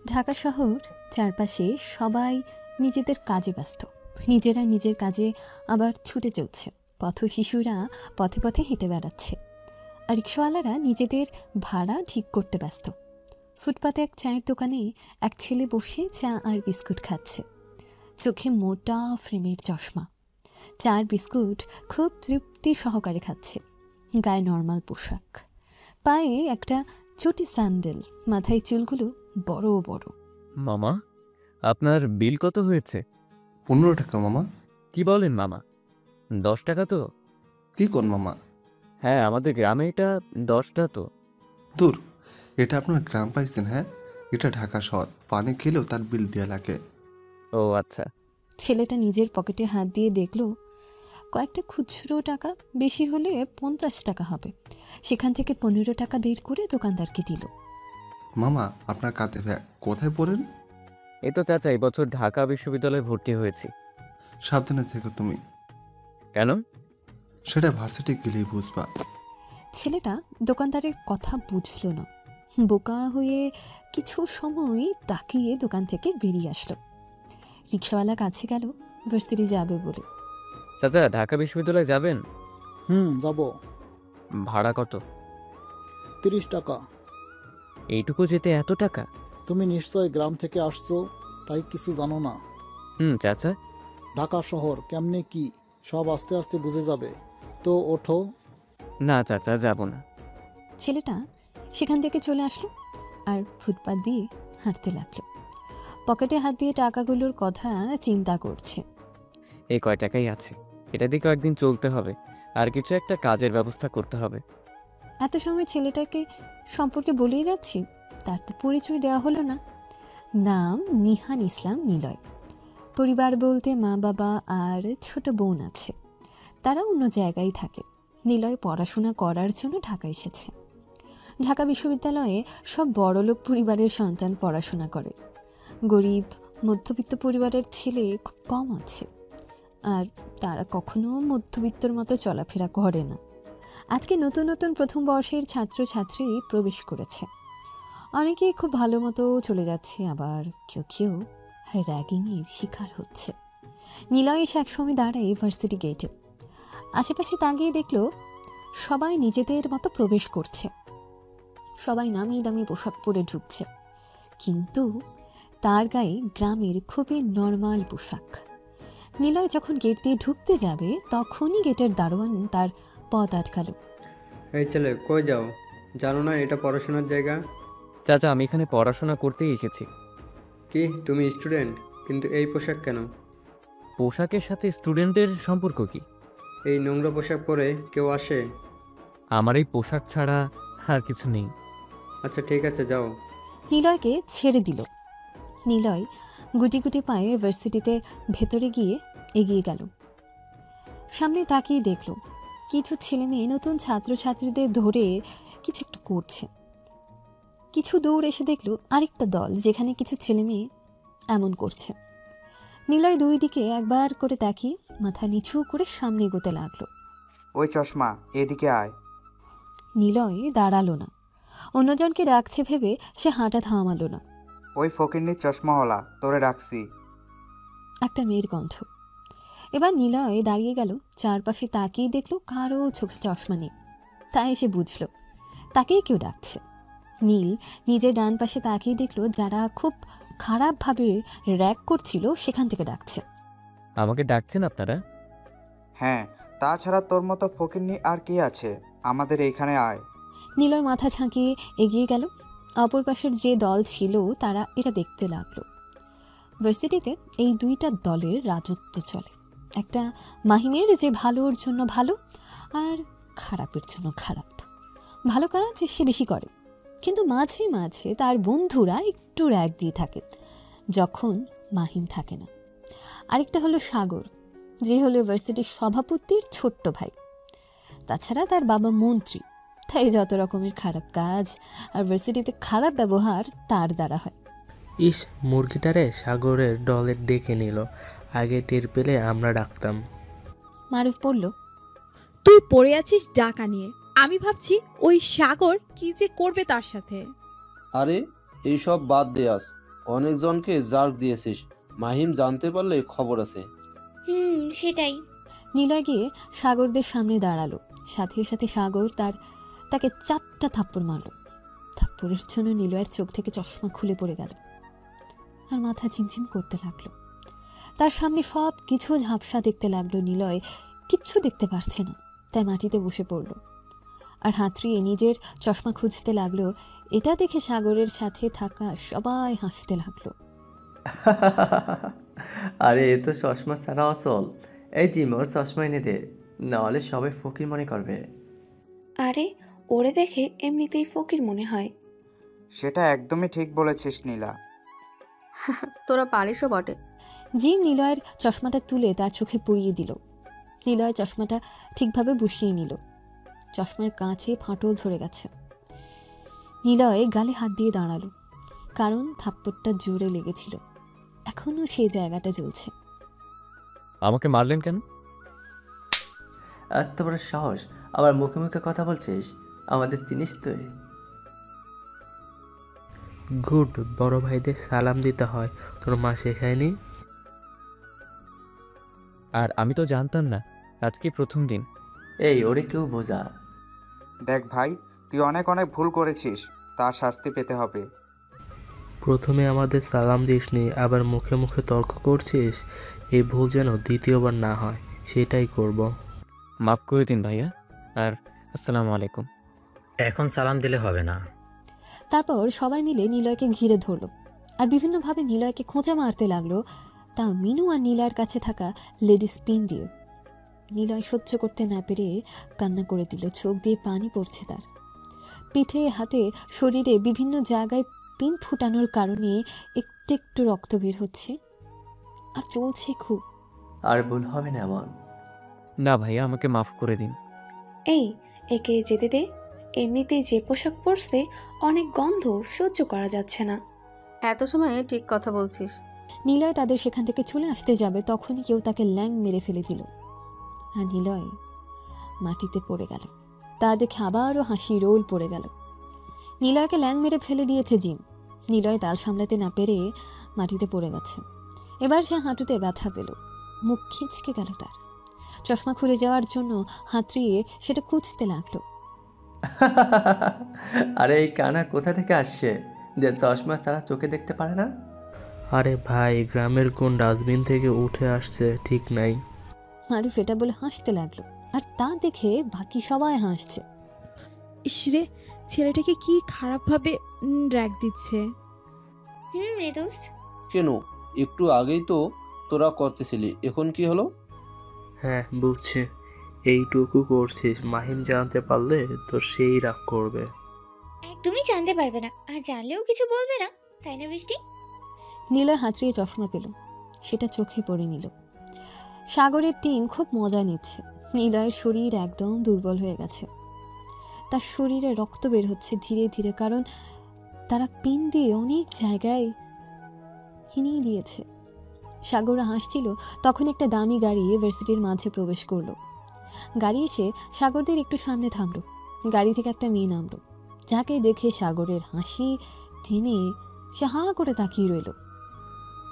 ঢাকা শহর, চারপাশে সবাই নিজেদের কাজে ব্যস্ত। নিজেরা নিজের কাজে আবার ছুটে চলছে। পথ শিশুরা পথে পথে হেঁটে বেড়াচ্ছে, আর রিক্সাওয়ালারা নিজেদের ভাড়া ঠিক করতে ব্যস্ত। ফুটপাতে এক চায়ের দোকানে এক ছেলে বসে চা আর বিস্কুট খাচ্ছে। চোখে মোটা ফ্রেমের চশমা, চার বিস্কুট খুব তৃপ্তি সহকারে খাচ্ছে। গায়ে নর্মাল পোশাক, পায়ে একটা চটি স্যান্ডেল, মাথায় চুলগুলো বড় বড়। মামা, আপনার বিল কত হয়েছে? 15 টাকা মামা। কি বলেন মামা? 10 টাকা তো? কি কোন মামা? হ্যাঁ, আমাদের গ্রামে এটা 10টা তো। দূর, এটা আপনার গ্রাম পাইছেন? হ্যাঁ, এটা ঢাকা শহর। পানি খেলেও তার বিল দেওয়া লাগে। ও আচ্ছা। ছেলেটা নিজের পকেটে হাত দিয়ে দেখল কয়েকটা খুচরো টাকা, বেশি হলে 50 টাকা হবে। সেখান থেকে 15 টাকা বের করে দোকানদারকে দিল। মামা, আপনার কাঁধে ব্যাগ, কোথায় পড়েন? এই তো চাচা, এবছর ঢাকা বিশ্ববিদ্যালয়ে ভর্তি হয়েছি। সাবধানে থেকো তুমি। কেন? সেটা ভার্সিটি গেলেই বুঝবা। ছেলেটা দোকানদারের কথা বুঝল না। বোকা হয়ে কিছু সময় তাকিয়ে দোকান থেকে বেরিয়ে আসলো। রিক্সাওয়ালা কাছে গেল ভার্সিটি যাবে বলে। চাচা, ঢাকা বিশ্ববিদ্যালয়ে যাবেন? যাব। ভাড়া কত? 30 টাকা। এইটুকু যেতে এত টাকা? তুমি নিশ্চয় গ্রাম থেকে আসছো, তাই কিছু জানো না। চাচা। ঢাকা শহর কেমনে কি সব আস্তে আস্তে বুঝে যাবে। তো ওঠো। না চাচা, যাব না। ছেলেটা সেখান থেকে চলে আসলো আর ফুটপাত দিয়ে হাঁটতে লাগলো। পকেটে হাত দিয়ে টাকাগুলোর কথা চিন্তা করছে। এই কয় টাকাই আছে, এটা দিয়ে কয়েকদিন চলতে হবে, আর কিছু একটা কাজের ব্যবস্থা করতে হবে। এত সময় ছেলেটাকে সম্পর্কে বলেই যাচ্ছি, তার তো পরিচয় দেওয়া হলো না। নাম নিহান ইসলাম নিলয়। পরিবার বলতে মা বাবা আর ছোট বোন আছে। তারা অন্য জায়গায় থাকে। নিলয় পড়াশোনা করার জন্য ঢাকা এসেছে। ঢাকা বিশ্ববিদ্যালয়ে সব বড়লোক পরিবারের সন্তান পড়াশোনা করে। গরিব মধ্যবিত্ত পরিবারের ছেলে খুব কম আছে, আর তারা কখনো মধ্যবিত্তর মতো চলাফেরা করে না। আজকে নতুন নতুন প্রথম বর্ষের ছাত্রছাত্রী প্রবেশ করেছে। অনেকেই খুব ভালো মতো চলে যাচ্ছে, আবার কেউ কেউ র্যাগিংয়ের শিকার হচ্ছে। নিলয় এসে একসময় দাঁড়ায় ভার্সিটি গেটে। আশেপাশে তাকিয়ে দেখল সবাই নিজেদের মতো প্রবেশ করছে। সবাই নামি দামি পোশাক পরে ঢুকছে, কিন্তু তার গায়ে গ্রামের খুবই নর্মাল পোশাক। নিলয় যখন গেট দিয়ে ঢুকতে যাবে, তখনই গেটের দারোয়ান তার পথ আটকালো। এই ছেলে, কই যাও? জানো না এটা পড়াশোনার জায়গা? চাচা, আমি এখানে পড়াশোনা করতেই এসেছি। কি তুমি স্টুডেন্ট? কিন্তু এই পোশাক কেন? পোশাকের সাথে স্টুডেন্টের সম্পর্ক কি? এই নোংরা পোশাক পরে কেউ আসে? আমার এই পোশাক ছাড়া আর কিছু নেই। আচ্ছা ঠিক আছে, যাও। নিলয়কে ছেড়ে দিল। নিলয় গুটি গুটি পায়ে ভার্সিটিতে ভেতরে গিয়ে এগিয়ে গেল। সামনে তাকিয়ে দেখল কিছু ছেলে মেয়ে নতুন ছাত্রছাত্রীদের ধরে কিছু একটা করছে। কিছু দূর এসে দেখল আরেকটা দল, যেখানে কিছু ছেলে মেয়ে এমন করছে। নিলয় দুই দিকে একবার করে তাকিয়ে মাথা নিচু করে সামনে এগোতে লাগলো। ওই চশমা, এদিকে আয়। নিলয় দাঁড়ালো না। অন্যজনকে ডাকছে ভেবে সে হাঁটা থামালো না। ওই ফকিন্নির চশমাওয়ালা, তোরে ডাকছি। একটা মেয়ের কণ্ঠ। এবার নিলয় দাঁড়িয়ে গেল, চারপাশে তাকিয়ে দেখলো কারো চোখে চশমা নেই। তাই এসে বুঝলো তাকেই কেউ ডাকছে। নীল নিজের ডান পাশে তাকিয়ে দেখলো যারা খুব খারাপভাবে র্যাগ করছিল সেখান থেকে ডাকছে। আমাকে ডাকছেন আপনারা? হ্যাঁ, তাছাড়া তোর মতো ফকিন্নি আর কি আছে? আমাদের এইখানে আয়। নিলয় মাথা ঝাঁকিয়ে এগিয়ে গেল। অপর পাশের যে দল ছিল তারা এটা দেখতে লাগলো। ভার্সিটিতে এই দুইটা দলের রাজত্ব চলে। একটা মাহিমের, যে ভালোর জন্য ভালো আর খারাপের জন্য খারাপ। ভালো কাজ সে বেশি করে, কিন্তু মাঝে মাঝে তার বন্ধুরা একটু র্যাগ দিয়ে থাকে যখন মাহিম থাকে না। আরেকটা হলো সাগর, যে হলো ভার্সিটির সভাপতির ছোট্ট ভাই। তাছাড়া তার বাবা মন্ত্রী, তাই যত রকমের খারাপ কাজ আর ভার্সিটিতে খারাপ ব্যবহার তার দ্বারা হয়। ইস, মুরগিটারে সাগরের দলের ডেকে নিল। আগে টের পেলে আমরা ডাকতাম। মারুফ বলল, তুই পড়ে আছিস ডাকা নিয়ে, আমি ভাবছি ওই সাগর কি যে করবে তার সাথে। আরে এইসব বাদ দে, আস অনেকজনকে জার্ক দিয়েছিস, মাহিম জানতে পারলে খবর আছে। সেটাই। নিলয় গিয়ে সাগরদের সামনে দাঁড়ালো। সাথে সাথে সাগর তাকে 4টা থাপ্পড় মারল। থাপ্পড়ের জন্য নিলয়ের চোখ থেকে চশমা খুলে পড়ে গেল আর মাথা ঝিমঝিম করতে লাগলো। তার সামনে সব কিছু ঝাপসা দেখতে লাগলো। নিলয় কিচ্ছু দেখতে পারছে না, তাই মাটিতে বসে পড়ল আর হাতড়িয়ে নিজের চশমা খুঁজতে লাগলো। এটা দেখে সাগরের সাথে থাকা সবাই হাসতে লাগলো। আরে এ তো চশমা ছাড়া আসল। এই জিম, ওর চশমা এনে দে, নাহলে সবাই ফকির মনে করবে। আরে ওরে দেখে এমনিতেই ফকির মনে হয়। সেটা একদমই ঠিক বলেছিস নীলা। তোরা পারিসও বটে। জিম নিলয়ের চশমাটা তুলে তার চোখে পরিয়ে দিল। নিলয় চশমাটা ঠিকভাবে বসিয়ে নিল। চশমার কাঁচে ফাটল ধরে গেছে। নিলয় গালে হাত দিয়ে দাঁড়ালো, কারণ থাপ্পড়টা জোরে লেগেছিল। এখনো সেই জায়গাটা জ্বলছে। আমাকে মারলেন কেন? এত বড় সাহস, আবার মুখে মুখে কথা বলছিস? আমাদের চিনিস তুই? গুড, বড় ভাইদের সালাম দিতে হয়, তোর মা শেখায়নি? আর আমি তো জানতাম না, আজকে প্রথম দিন। এই ওরে কেউ বোঝা। দেখ ভাই, তুই অনেক অনেক ভুল করেছিস, তার শাস্তি পেতে হবে। প্রথমে আমাদের সালাম দিসনি, আবার মুখে মুখে তর্ক করছিস। এই ভুল যেন দ্বিতীয়বার না হয়, সেটাই করব। মাফ করে দিন ভাইয়া, আর আসসালামু আলাইকুম। এখন সালাম দিলে হবে না। তারপর সবাই মিলে নিলয়কে ঘিরে ধরল আর বিভিন্নভাবে নিলয়কে খোঁচা মারতে লাগলো, তা মিনু আর নীলার কাছে থাকা লেডিস পিন দিয়ে। নিলয় সহ্য করতে না পেরে কান্না করে দিল। চোখ দিয়ে পানি পড়ছে তার। পিঠে, হাতে, শরীরে বিভিন্ন জায়গায় পিন ফুটানোর কারণে একটু একটু রক্ত বের হচ্ছে আর চলছে খুব। আর ভুল হবে না এমন। না ভাইয়া, আমাকে মাফ করে দিন। এই একে যেতে দে, এমনিতেই যে পোশাক পরছে অনেক গন্ধ, সহ্য করা যাচ্ছে না। এত সময় ঠিক কথা বলছিস। নিলয় তাদের সেখান থেকে চলে আসতে যাবে, তখনই কেউ তাকে ল্যাং মেরে ফেলে দিল আর নিলয় মাটিতে পড়ে গেল। তা দেখে আবারও হাসি রোল পড়ে গেল। নিলয়কে ল্যাং মেরে ফেলে দিয়েছে জিম। নিলয় তাল সামলাতে না পেরে মাটিতে পড়ে গেছে। এবার সে হাঁটুতে ব্যথা পেল, মুখ খিঁচকে গেল তার। চশমা খুলে যাওয়ার জন্য হাতড়িয়ে সেটা খুঁজতে লাগলো। আরে এই কানা কোথা থেকে আসছে যে চশমা ছাড়া চোখে দেখতে পারে না? আরে ভাই, গ্রামের কোন ডাস্টবিন থেকে উঠে আসছে ঠিক নাই। মারুফ এটা বলে হাসতে লাগলো আর তা দেখে বাকি সবাই হাসছে। ইসরে, ছেলেটাকে কি খারাপভাবে র্যাক দিচ্ছে। রে দোস্ত। কেন, একটু আগেই তো তোরা করতেছিলি, এখন কি হলো? হ্যাঁ বুঝছি, এইটুকু করছিস, মাহিম জানতে পারলে তোর সেই রাগ করবে। একদমই জানতে পারবে না, আর জানলেও কিছু বলবে না, তাই না বৃষ্টি? নিলয় হাতড়িয়ে চশমা পেল, সেটা চোখে পড়ে নিল। সাগরের টিম খুব মজা নিচ্ছে। নিলয়ের শরীর একদম দুর্বল হয়ে গেছে। তার শরীরে রক্ত বের হচ্ছে ধীরে ধীরে, কারণ তারা পিন দিয়ে অনেক জায়গায় কিনিয়ে দিয়েছে। সাগররা হাসছিল, তখন একটা দামি গাড়ি ইউনিভার্সিটির মাঝে প্রবেশ করলো। গাড়ি এসে সাগরদের একটু সামনে থামলো। গাড়ি থেকে একটা মেয়ে নামলো, যাকে দেখে সাগরের হাসি থেমে সে হা করে তাকিয়ে রইল।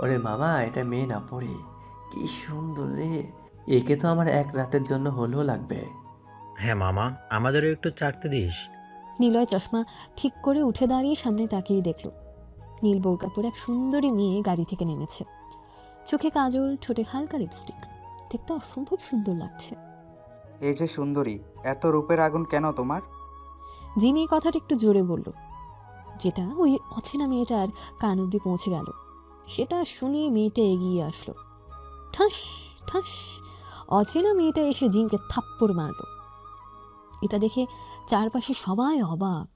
ওরে মামা, এটা মেয়ে না পড়ে, কি সুন্দর রে! একে তো আমার এক রাতের জন্য হলেও লাগবে। হ্যাঁ মামা, আমাদেরও একটু চাকতে দিস। নিলয় চশমা ঠিক করে উঠে দাঁড়িয়ে সামনে তাকিয়ে দেখল নীল বোরকা পরে এক সুন্দরী মেয়ে গাড়ি থেকে নেমেছে। চোখে কাজল, ঠোঁটে হালকা লিপস্টিক, দেখতে অসম্ভব সুন্দর লাগছে। এই যে সুন্দরী, এত রূপের আগুন কেন তোমার? জিম এই কথাটা একটু জোরে বলল, যেটা ওই অচেনা মেয়েটার কান অব্দি পৌঁছে গেল। সেটা শুনে মেয়েটা এগিয়ে আসলো। ঠাস ঠাস অচেনা মেয়েটা এসে জিমকে থাপ্পড় মারল। এটা দেখে চারপাশে সবাই অবাক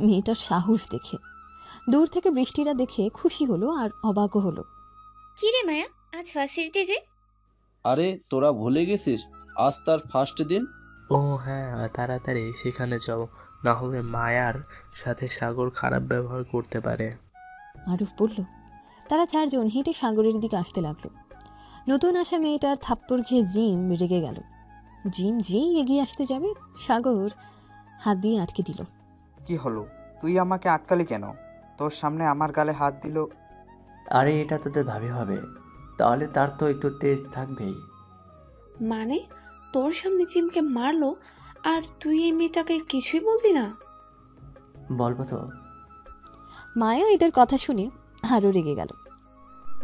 মেয়েটার সাহস দেখে। দূর থেকে বৃষ্টিরা দেখে খুশি হলো আর অবাকও হলো। কি রে মায়া, আজ ভার্সিটিতে যে? আরে তোরা ভুলে গেছিস, আজ তার ফার্স্ট দিন। ও হ্যাঁ, তাড়াতাড়ি সেখানে চল, না হলে মায়ার সাথে সাগর খারাপ ব্যবহার করতে পারে। মারুফ বলল। তারা চারজন হেঁটে সাগরের দিকে আসতে লাগলো। নতুন আসা মেয়েটার থাপ্পড় খেয়ে জিম রেগে গেল। জিম যেই এগিয়ে আসতে যাবে, সাগর হাত দিয়ে আটকে দিল। কি হলো, তুই আমাকে আটকালি কেন? তোর সামনে আমার গালে হাত দিল। আরে এটা তোদের ভাবি হবে, তাহলে তার তো একটু তেজ থাকবেই। মানে তোর সামনে জিমকে মারলো আর তুই এই মেয়েটাকে কিছুই বলবি না? বলবো তো। মায়া এদের কথা শুনে আরও রেগে গেল।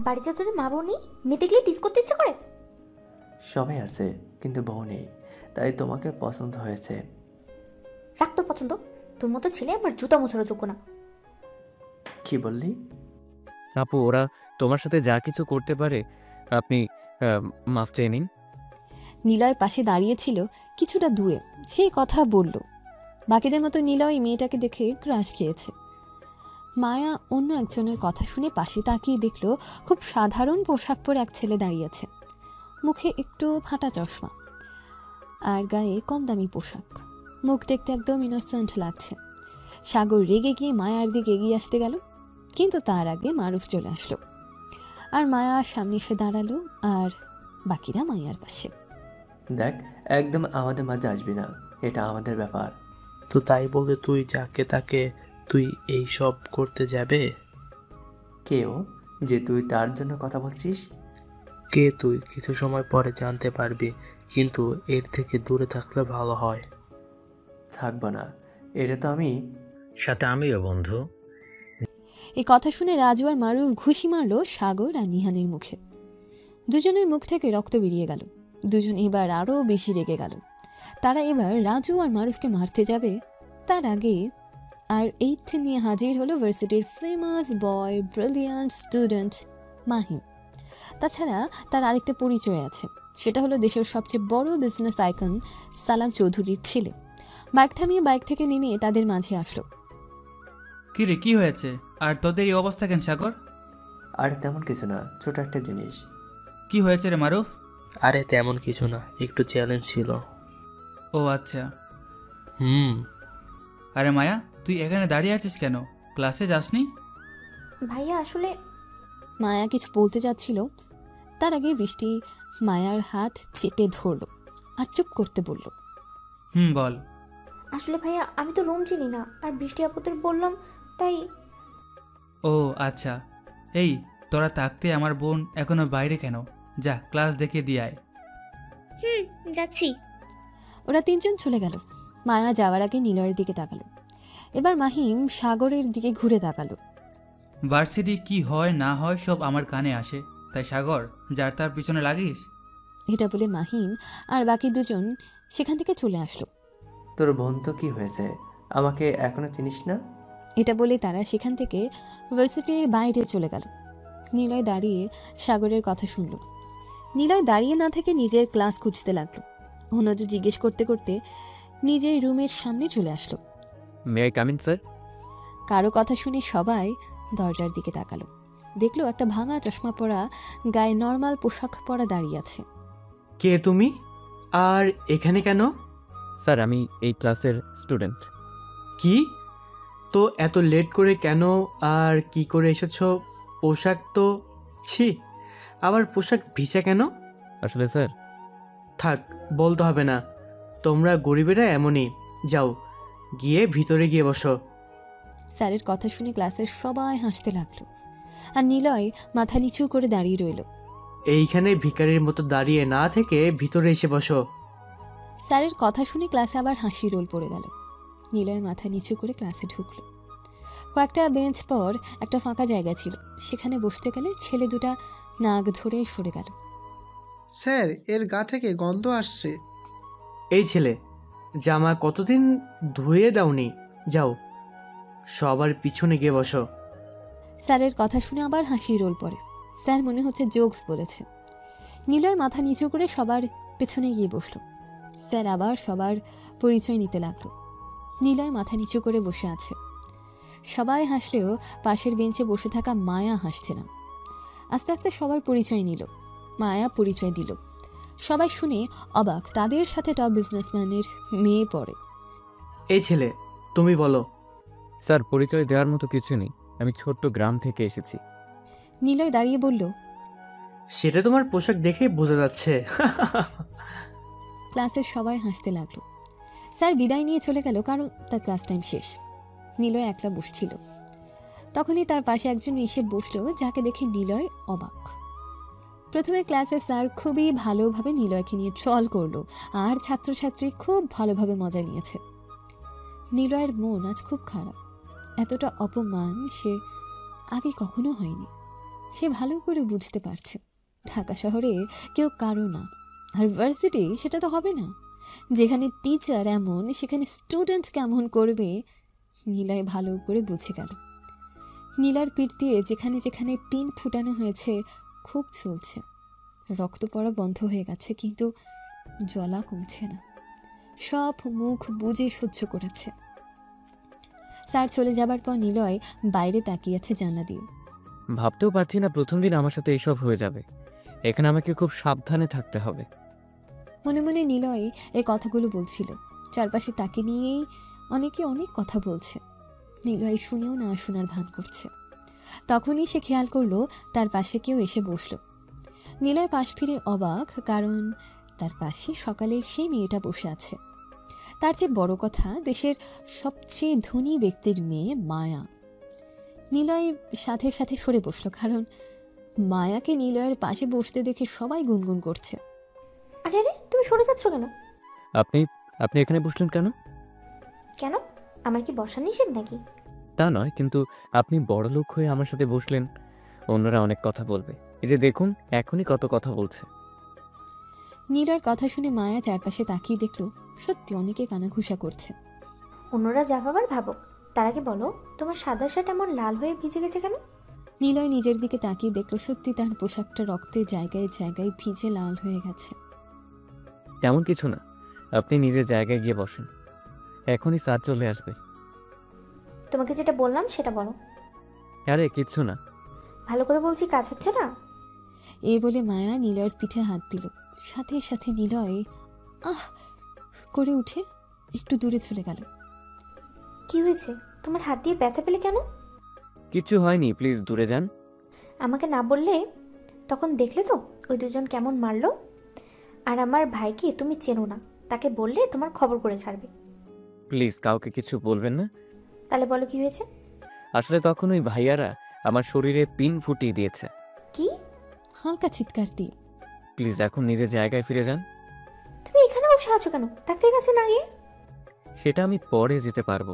বাড়িতে তোদের মা বোন নেই? মেয়ে দেখলে টিস করতে ইচ্ছে করে? সবাই আছে কিন্তু বউ নেই, তাই তোমাকে পছন্দ হয়েছে। রাখ তোর পছন্দ, তোর মতো ছেলে আমার জুতা মোছার যোগ্য না। কি বললি? আপু, ওরা তোমার সাথে যা কিছু করতে পারে, আপনি মাফ চেয়ে নিন। নিলয় পাশে দাঁড়িয়েছিল কিছুটা দূরে, সেই কথা বলল। বাকিদের মতো নিলয় মেয়েটাকে দেখে ক্রাশ খেয়েছে। মায়া অন্য একজনের কথা শুনে পাশে তাকিয়ে দেখল খুব সাধারণ পোশাক পরে এক ছেলে দাঁড়িয়েছে, মুখে একটু ফাটা চশমা আর গায়ে কম দামি পোশাক। মুখ দেখতে একদম ইনোসেন্ট লাগছে। সাগর রেগে গিয়ে মায়ার দিকে এগিয়ে আসতে গেল, কিন্তু তার আগে মারুফ চলে আসলো আর মায়ার সামনে এসে দাঁড়ালো, আর বাকিরা মায়ার পাশে। দেখ, একদম আমাদের মাঝে আসবি না, এটা আমাদের ব্যাপার। তো তাই বলে তুই যাকে তাকে তুই এই সব করতে যাবে? কেউ যে তুই তার জন্য কথা বলছিস? কে তুই কিছু সময় পরে জানতে পারবি, কিন্তু এর থেকে দূরে থাকলে ভালো হয়। থাকবো না, এটা তো আমি। সাথে আমিও বন্ধু। এই কথা শুনে রাজু আর মারুফ ঘুষি মারল সাগর আর নিহানের মুখে। দুজনের মুখ থেকে রক্ত বেরিয়ে গেল। দুজন এবার আরও বেশি রেগে গেল। তারা এবার রাজু আর মারুফকে মারতে যাবে, তার আগে আর 8 নিয়ে হাজির হলো ভার্সিটির ফেমাস বয়, ব্রিলিয়ান্ট স্টুডেন্ট মাহিম। তাছাড়া তার আরেকটা পরিচয় আছে, সেটা হলো দেশের সবচেয়ে বড় বিজনেস আইকন সালাম চৌধুরীর ছেলে। বাইক থামিয়ে বাইক থেকে নেমে তাদের মাঝে আসলো। কি রে, কি হয়েছে? আর তোদের এই অবস্থা কেন সাগর? আরে তেমন কিছু না, ছোট একটা জিনিস। কি হয়েছে রে মারুফ? আরে তেমন কিছু না, একটু চ্যালেঞ্জ ছিল। ও আচ্ছা। আরে মায়া, তুই এখানে দাঁড়িয়ে আছিস কেন? ক্লাসে যাসনি? ভাইয়া আসলে মায়া কিছু বলতে যাচ্ছিল, তার আগে বৃষ্টি মায়ার হাত চেপে ধরল আর চুপ করতে বলল। বল। আসলে ভাইয়া আমি তো রুম চিনি না, আর বৃষ্টি আপুদের বললাম তাই। ও আচ্ছা। এই তোরা থাকতে আমার বোন এখনো বাইরে কেন? যা ক্লাস দেখে দিয়ে আয়। যাচ্ছি। ওরা তিনজন চলে গেল। মায়া যাওয়ার আগে নিলয়ের দিকে তাকালো। এবার মাহিম সাগরের দিকে ঘুরে তাকালো। ভার্সিটি কি হয় না হয় সব আমার কানে আসে, তাই সাগর যার তার পিছনে লাগিস। এটা বলে মাহিম আর বাকি দুজন সেখান থেকে চলে আসলো। তোর বোন তো কি হয়েছে, আমাকে এখনো চিনিস না? এটা বলে তারা সেখান থেকে ভার্সিটির বাইরে চলে গেল। নিলয় দাঁড়িয়ে সাগরের কথা শুনল। নিলয় দাঁড়িয়ে না থেকে নিজের ক্লাস খুঁজতে লাগলো। অন্যদের জিজ্ঞেস করতে করতে নিজের রুমের সামনে চলে আসলো। May I come in sir? কারো কথা শুনে সবাই দরজার দিকে তাকালো। দেখলো একটা ভাঙা চশমা পরা, গায়ে নর্মাল পোশাক পরা দাঁড়িয়ে আছে। কে তুমি, আর এখানে কেন? স্যার, আমি এই ক্লাসের স্টুডেন্ট। কি? তো এত লেট করে কেন, আর কি করে এসেছো? পোশাক তো ছি, আবার পোশাক ভিজা কেন? আসলে স্যার। থাক, বলতে হবে না, তোমরা গরিবেরা এমনই। যাও গিয়ে ভিতরে গিয়ে বসো। স্যারের কথা শুনে ক্লাসের সবাই হাসতে লাগলো, আর নিলয় মাথা নিচু করে দাঁড়িয়ে রইল। এইখানে ভিখারির মতো দাঁড়িয়ে না থেকে ভিতরে এসে বসো। স্যারের কথা শুনে ক্লাসে আবার হাসি রোল পড়ে গেল। নিলয় মাথা নিচু করে ক্লাসে ঢুকলো। কয়েকটা বেঞ্চ পর একটা ফাঁকা জায়গা ছিল, সেখানে বসতে গেলে ছেলে দুটা নাক ধরে সরে গেল। স্যার, এর গা থেকে গন্ধ আসছে। এই ছেলে, জামা কতদিন ধুয়ে দাওনি, যাও সবার পিছনে গিয়ে বসো। স্যারের কথা শুনে আবার হাসি রোল পড়ে। স্যার মনে হচ্ছে জোকস বলেছে। নিলয় মাথা নিচু করে সবার পেছনে গিয়ে বসলো। স্যার আবার সবার পরিচয় নিতে লাগলো। নিলয় মাথা নিচু করে বসে আছে। সবাই হাসলেও পাশের বেঞ্চে বসে থাকা মায়া হাসছে না। আস্তে আস্তে সবার পরিচয় নিল। মায়া পরিচয় দিল। সবাই শুনে অবাক, তাদের সাথে টপ বিজনেসম্যানের মেয়ে পড়ে। এই ছেলে, তুমি বলো। স্যার, পরিচয় দেওয়ার মতো কিছু নেই, আমি ছোট্ট গ্রাম থেকে এসেছি। নিলয় দাঁড়িয়ে বলল। সেটা তোমার পোশাক দেখে বোঝা যাচ্ছে। ক্লাসের সবাই হাসতে লাগলো। স্যার বিদায় নিয়ে চলে গেল, কারণ তার ক্লাস টাইম শেষ। নিলয় একলা বসছিল। তখনই তার পাশে একজন এসে বসলো, যাকে দেখে নিলয় অবাক। প্রথমে ক্লাসে স্যার খুবই ভালোভাবে নিলয়কে নিয়ে ট্রল করলো, আর ছাত্রছাত্রী খুব ভালোভাবে মজা নিয়েছে। নিলয়ের মন আজ খুব খারাপ। এতটা অপমান সে আগে কখনো হয়নি। সে ভালো করে বুঝতে পারছে ঢাকা শহরে কেউ কারো না, আর ভার্সিটি সেটা তো হবে না। যেখানে টিচার এমন, সেখানে স্টুডেন্ট কেমন করবে নিলয় ভালো করে বুঝে গেল। নীলার পিঠ দিয়ে যেখানে যেখানে পিন ফুটানো হয়েছে খুব চলছে, রক্ত পড়া বন্ধ হয়ে গেছে, কিন্তু জ্বলা কমছে না। সব মুখ বুজে সহ্য করেছে। স্যার চলে যাবার পর নিলয় বাইরে তাকিয়েছে জানলা দিয়ে। ভাবতেও পারছি না প্রথম দিন আমার সাথে এইসব হয়ে যাবে। এখানে আমাকে খুব সাবধানে থাকতে হবে। মনে মনে নিলয় এই কথাগুলো বলছিল। চারপাশে তাকে নিয়েই অনেকে অনেক কথা বলছে। নিলয় শুনেও না শোনার ভান করছে। তখনই সে খেয়াল করলো তার পাশে কেউ এসে বসলো। নিলয় পাশ ফিরে অবাক, কারণ তার পাশে সকালের সেই মেয়েটা বসে আছে। তার চেয়ে বড় কথা, দেশের সবচেয়ে ধনী ব্যক্তির মেয়ে মায়া। নিলয় সাথে সাথে সরে বসলো, কারণ মায়াকে নিলয়ের পাশে বসতে দেখে সবাই গুনগুন করছে। আরে আরে, তুমি সরে যাচ্ছ কেন? আপনি আপনি এখানে বসলেন কেন? কেন, আমার কি বসা নিষেধ নাকি? তা নয়, কিন্তু আপনি বড় লোক হয়ে আমার সাথে বসলেন। অন্যরা অনেক কথা বলবে। এই যে দেখুন, এখনই কত কথা বলছে। নীলার কথা শুনে মায়া চারপাশে তাকিয়ে দেখলো সত্যি অনেকে কানাঘুষা করছে। অন্যরা যা ভাবার ভাবুক, তার আগে বলো তোমার সাদা শার্ট এমন লাল হয়ে ভিজে গেছে কেন? নীলয় নিজের দিকে তাকিয়ে দেখলো সত্যি তার পোশাকটা রক্তে জায়গায় জায়গায় ভিজে লাল হয়ে গেছে। তেমন কিছু না, আপনি নিজের জায়গায় গিয়ে বসেন, এখনই স্যার চলে আসবে। তোমাকে যেটা বললাম সেটা বলো। আরে কিচ্ছু না। ভালো করে বলছি, কাজ হচ্ছে না? এই বলে মায়া নীলয়ের পিঠে হাত দিল। সাথে সাথে নীলয় আহ করে উঠে একটু দূরে চলে গেল। কি হয়েছে, তোমার হাত দিয়ে ব্যথা পেলে কেন? কিছু হয়নি, প্লিজ দূরে যান। আমাকে না বললে? তখন দেখলে তো ওই দুজন কেমন মারলো। আর আমার ভাইকে তুমি চেনো না, তাকে বললে তোমার খবর করে ছাড়বে। প্লিজ কাউকে কিছু বলবেন না। তাহলে বলো কি হয়েছে? আসলে তখন ওই ভাইয়ারা আমার শরীরে পিন ফুটিয়ে দিয়েছে। কি? হালকা চিৎকার দিয়ে। প্লিজ এখন নিজের জায়গায় ফিরে যান। তুমি এখানে বসে আছো কেন, ডাক্তারের কাছে না গিয়ে? সেটা আমি পরে যেতে পারবো।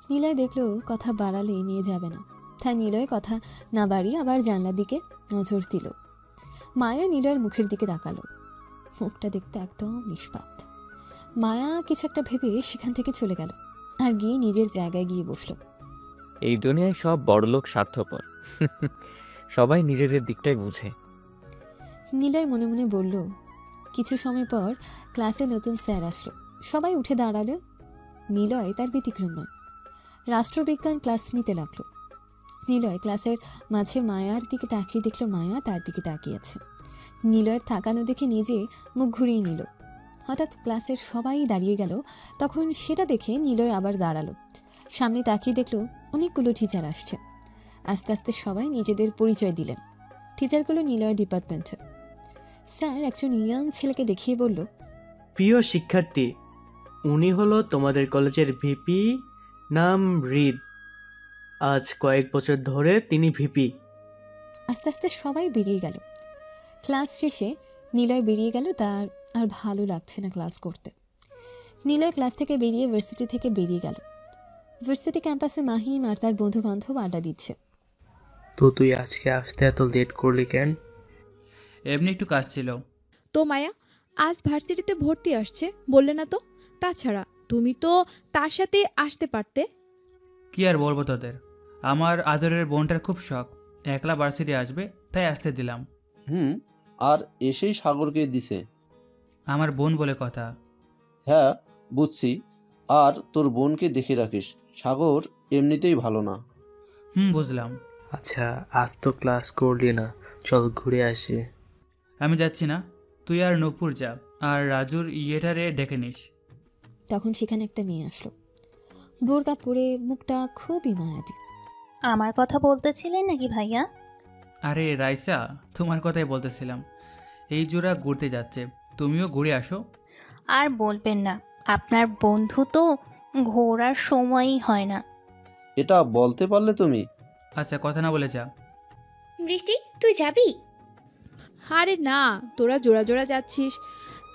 নীলয় দেখলো কথা বাড়ালে নিয়ে যাবে না, তাই নীলয় কথা না বাড়িয়ে আবার জানলার দিকে নজর দিল। মায়া নীলয়ের মুখের দিকে তাকালো। মুখটা দেখতে একদম নিষ্পাপ। মায়া কিছু একটা ভেবে সেখান থেকে চলে গেল আর গিয়ে নিজের জায়গায় গিয়ে বসলো। এই দুনিয়ায় সব বড়লোক স্বার্থপর, সবাই নিজেদের দিকটাই বুঝে। নীলয় মনে মনে বলল। কিছু সময় পর ক্লাসে নতুন স্যার আসলো। সবাই উঠে দাঁড়ালো। নীলয় তার ব্যতিক্রম নয়। রাষ্ট্রবিজ্ঞান ক্লাস নিতে লাগলো। নীলয় ক্লাসের মাঝে মায়ার দিকে তাকিয়ে দেখলো মায়া তার দিকে তাকিয়ে আছে। নীলয়ের তাকানো দেখে নিজে মুখ ঘুরিয়ে নিল। হঠাৎ ক্লাসের সবাই দাঁড়িয়ে গেল। তখন সেটা দেখে নীলয় আবার দাঁড়ালো। সামনে তাকিয়ে দেখলো অনেকগুলো টিচার আসছে। আস্তে আস্তে সবাই নিজেদের পরিচয় দিলেন। টিচারগুলো নীলয় ডিপার্টমেন্টের। স্যার একজন ইয়াং ছেলেকে দেখিয়ে বলল, প্রিয় শিক্ষার্থী, উনি হলো তোমাদের কলেজের ভিপি, নাম রিদ। আজ কয়েক বছর ধরে তিনি ভিপি। আস্তে আস্তে সবাই বেরিয়ে গেল। ক্লাস শেষে নীলয় বেরিয়ে গেল। তার আর ভালো লাগছে না ক্লাস করতে। নীলয় ক্লাস থেকে বেরিয়ে ভার্সিটি থেকে বেরিয়ে গেল। ভার্সিটি ক্যাম্পাসে মাহিম আর তার বন্ধু বান্ধব আড্ডা দিচ্ছে। তো তুই আজকে আসতে এত লেট করলি কেন? এমনি একটু কাজ ছিল। তো মায়া আজ ভার্সিটিতে ভর্তি আসছে বললে না তো? তাছাড়া তুমি তো তার সাথে আসতে পারতে। কি আর বলবো তোদের, আমার আদরের বোনটার খুব শখ, একলা ভার্সিটি আসবে তাই আসতে দিলাম। আর এসেই সাগরকে দিছে। আমার বোন বলে কথা। হ্যাঁ বুঝছি, আর তোর বোনকে দেখে রাখিস, সাগর এমনিতেই ভালো না। বুঝলাম। আচ্ছা আজ তো ক্লাস করলি না, চল ঘুরে আসি। আমি যাচ্ছি না, তুই আর নূপুর যা, আর রাজুর ইয়েটারে ডেকে নিস। তখন সেখানে একটা মেয়ে আসলো। বোরকা পরে, মুখটা খুবই মায়াবী। আমার কথা বলতেছিলেন নাকি ভাইয়া? আরে রাইসা, তোমার কথাই বলতেছিলাম। এই জোড়া ঘুরতে যাচ্ছে, তুমিও ঘুরে আসো। আর বলবেন না, আপনার বন্ধু তো ঘোরার সময়ই হয় না। এটা বলতে পারলে তুমি? আচ্ছা, কথা না বলে যা। বৃষ্টি, তুই যাবি? আরে না, তোরা জোড়া জোড়া যাচ্ছিস,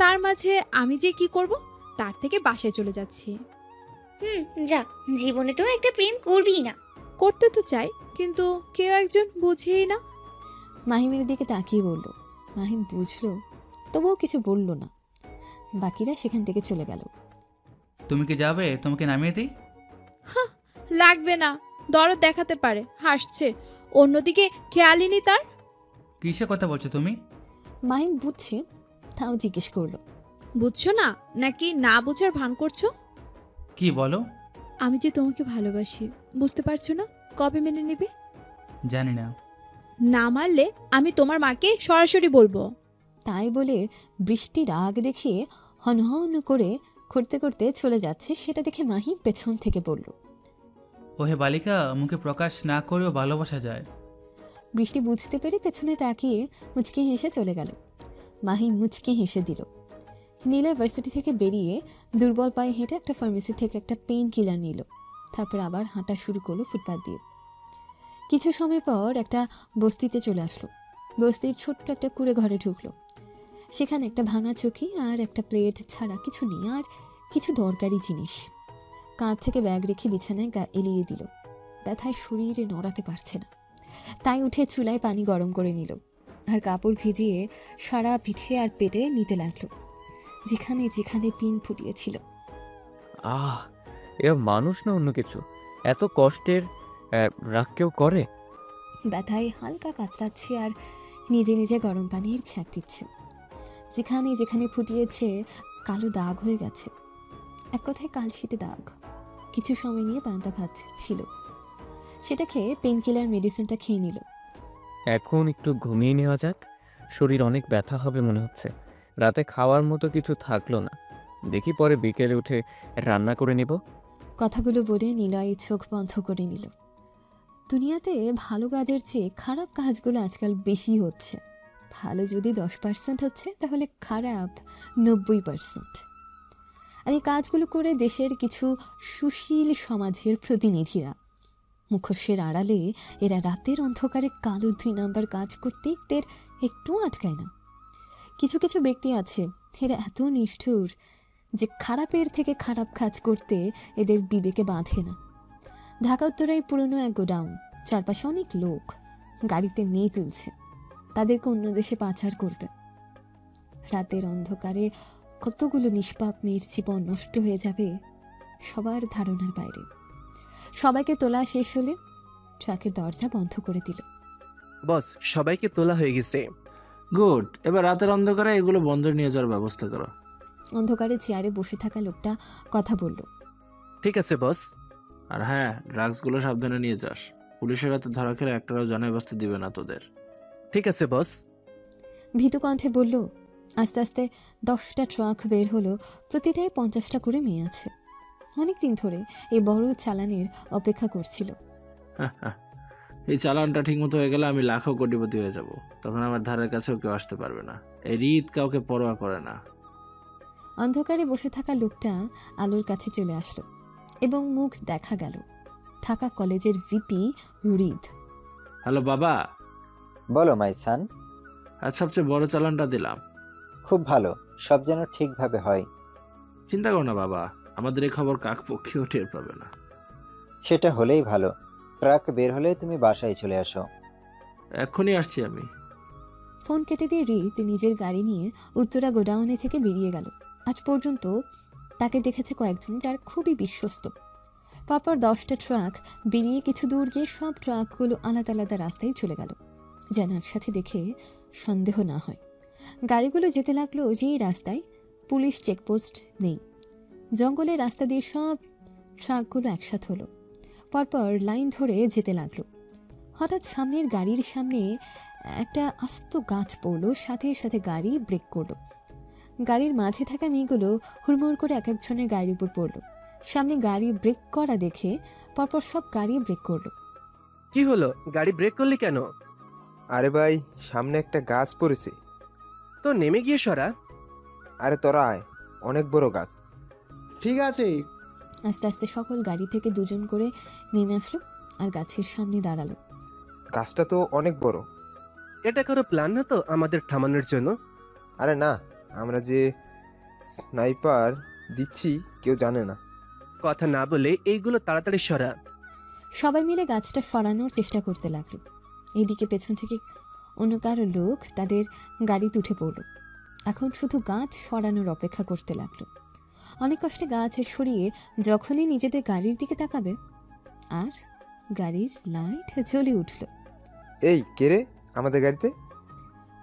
তার মাঝে আমি যে কি করব, তার থেকে বাসায় চলে যাচ্ছি। যা, জীবনে তো একটা প্রেম করবিই না। করতে তো চাই, কিন্তু কেউ একজন বুঝেই না। মাহিমের দিকে তাকিয়ে বলল। মাহিম বুঝলো, তবুও কিছু বলল না। বাকিরা সেখান থেকে চলে গেল। তুমি কি যাবে? তোমাকে নামিয়ে দিই? লাগবে না, দরদ দেখাতে পারে, হাসছে। অন্যদিকে খেয়ালই নি তার। কিসে কথা বলছো তুমি? মাহিম বুঝছে, তাও জিজ্ঞেস করলো। বুঝছো না নাকি না বুঝার ভান করছো? কি বলো? আমি যে তোমাকে ভালোবাসি, বুঝতে পারছো না? কবে মেনে নেবে? জানি না। না মানলে আমি তোমার মাকে সরাসরি বলবো। তাই বলে বৃষ্টি রাগ দেখিয়ে হনহন করে করতে করতে চলে যাচ্ছে, সেটা দেখে মাহিম পেছন থেকে বলল। ওহে বালিকা, মুখে প্রকাশ না করেও ভালোবাসা যায়। বৃষ্টি বুঝতে পেরে পেছনে তাকিয়ে মুচকি হেসে চলে গেল। মাহিম মুচকি হেসে দিল। নীলা ভার্সিটি থেকে বেরিয়ে দুর্বল পায়ে হেঁটে একটা ফার্মেসি থেকে একটা পেইন কিলার নিল। তারপর আবার হাঁটা শুরু করলো ফুটপাত দিয়ে। কিছু সময় পর একটা বস্তিতে চলে আসলো। বস্তির ছোট্ট একটা কুঁড়ে ঘরে ঢুকলো। সেখানে একটা ভাঙা চৌকি আর একটা প্লেট ছাড়া কিছু নেই, আর কিছু দরকারি জিনিস। কাঁধ থেকে ব্যাগ রেখে বিছানায় গা এলিয়ে দিল। ব্যথায় শরীরে নড়াতে পারছে না, তাই উঠে চুলায় পানি গরম করে নিল আর কাপড় ভিজিয়ে সারা পিঠে আর পেটে নিতে লাগলো, যেখানে যেখানে পিন ফুটিয়েছিল। এ মানুষ না অন্য কিছু? এত কষ্টের রাগ কেউ করে? ব্যথায় হালকা কাতরাচ্ছে আর নিজে নিজে গরম পানির ছ্যাঁক দিচ্ছে। যেখানে যেখানে ফুটিয়েছে কালো দাগ হয়ে গেছে, এক কথায় কালশিটে দাগ। কিছু সময় নিয়ে পান্তা ভাত ছিল, সেটা খেয়ে পেনকিলার মেডিসিনটা খেয়ে নিল। এখন একটু ঘুমিয়ে নেওয়া যাক, শরীর অনেক ব্যথা হবে মনে হচ্ছে। রাতে খাওয়ার মতো কিছু থাকলো না, দেখি পরে বিকেলে উঠে রান্না করে নেব। কথাগুলো বলে নিলয় চোখ বন্ধ করে নিল। দুনিয়াতে ভালো কাজের চেয়ে খারাপ কাজগুলো আজকাল বেশি হচ্ছে। ভালো যদি 10% হচ্ছে, তাহলে খারাপ 90%। আর এই কাজগুলো করে দেশের কিছু সুশীল সমাজের প্রতিনিধিরা। মুখোশের আড়ালে এরা রাতের অন্ধকারে কালো 2 নাম্বার কাজ করতে এদের একটু আটকায় না। কিছু কিছু ব্যক্তি আছে, এরা এত নিষ্ঠুর যে খারাপের থেকে খারাপ কাজ করতে এদের বিবেকে বাঁধে না। ঢাকা উত্তরায় পুরনো এক গোডাউন, চারপাশে অনেক লোক গাড়িতে মেয়ে তুলছে, তাদেরকে অন্য দেশে পাচার করবে। রাতের অন্ধকারে কতগুলো নিষ্পাপ মেয়ের জীবন নষ্ট হয়ে যাবে সবার ধারণার বাইরে। সবাইকে তোলা শেষ হলে ট্রাকের দরজা বন্ধ করে দিল। বস, সবাইকে তোলা হয়ে গেছে। গুড, এবার রাতের অন্ধকারে এগুলো বন্দর নিয়ে যাওয়ার ব্যবস্থা করো। অন্ধকারে চেয়ারে বসে থাকা লোকটা কথা বলল। ঠিক আছে বস। আর হ্যাঁ, ড্রাগসগুলো সাবধানে নিয়ে যাস। পুলিশের হাতে ধরা খেলে একটাও জানাই বাঁচতে দিবে না তোদের। ঠিক আছে বস। ভীতু কণ্ঠে বলল। আস্তে আস্তে 10টা ট্রাক বের হলো, প্রতিটায় 50টা করে মেয়ে আছে। অনেকদিন ধরে এই বড় চালানের অপেক্ষা করছিল। এই চালানটা ঠিকমতো হয়ে গেলে আমি লাখো কোটিপতি হয়ে যাব। তখন আমার ধারের কাছেও কেউ আসতে পারবে না। এই রীত কাউকে পরোয়া করে না। অন্ধকারে বসে থাকা লোকটা আলোর কাছে চলে আসলো এবং মুখ দেখা গেল। ঢাকা কলেজের ভিপি হৃদ। হ্যালো বাবা। বলো মাই সান। আজ সবচেয়ে বড় চালানটা দিলাম। খুব ভালো, সব যেন ঠিকভাবে হয়। চিন্তা করো না বাবা, আমাদের এই খবর কাক পক্ষেও টের পাবে না। সেটা হলেই ভালো। ট্রাক বের হলে তুমি বাসায় চলে আসো। এখনই আসছি আমি। ফোন কেটে দিয়ে হৃদ নিজের গাড়ি নিয়ে উত্তরা গোডাউনে থেকে বেরিয়ে গেল। আজ পর্যন্ত তাকে দেখেছে কয়েকজন যার খুবই বিশ্বস্ত। পরপর 10টা ট্রাক বেরিয়ে কিছু দূর গিয়ে সব ট্রাকগুলো আলাদা আলাদা রাস্তায় চলে গেল, যেন একসাথে দেখে সন্দেহ না হয়। গাড়িগুলো যেতে লাগলো যেই রাস্তায় পুলিশ চেকপোস্ট নেই। জঙ্গলের রাস্তা দিয়ে সব ট্রাকগুলো একসাথে হলো, পরপর লাইন ধরে যেতে লাগলো। হঠাৎ সামনের গাড়ির সামনে একটা আস্ত গাছ পড়লো, সাথে সাথে গাড়ি ব্রেক করলো। গাড়ির মাঝে থাকা মেয়েগুলো হুড়মুড় করে এক একজনের গাড়ির উপর পড়লো। সামনে গাড়ি ব্রেক করা দেখে পরপর সব গাড়ি ব্রেক করলো। কি হলো, গাড়ি ব্রেক করলি কেন? আরে ভাই, সামনে একটা গাছ পড়েছে তো নেমে গিয়ে সরা। আরে তোরা আয়, অনেক বড় গাছ। ঠিক আছে। আস্তে আস্তে সকল গাড়ি থেকে দুজন করে নেমে আসলো আর গাছের সামনে দাঁড়ালো। গাছটা তো অনেক বড়। এটা কারো প্ল্যান না তো আমাদের থামানোর জন্য? আরে না, আমরা যে স্নাইপার দিচ্ছি কেউ জানে না। কথা না বলে এইগুলো তাড়াতাড়ি সরা। সবাই মিলে গাছটা সরানোর চেষ্টা করতে লাগলো। এদিকে পেছন থেকে অন্য কারো লোক তাদের গাড়িতে উঠে পড়ল। এখন শুধু গাছ সরানোর অপেক্ষা করতে লাগলো। অনেক কষ্টে গাছ সরিয়ে যখনই নিজেদের গাড়ির দিকে তাকাবে আর গাড়ির লাইট জ্বলে উঠল। এই কে রে আমাদের গাড়িতে?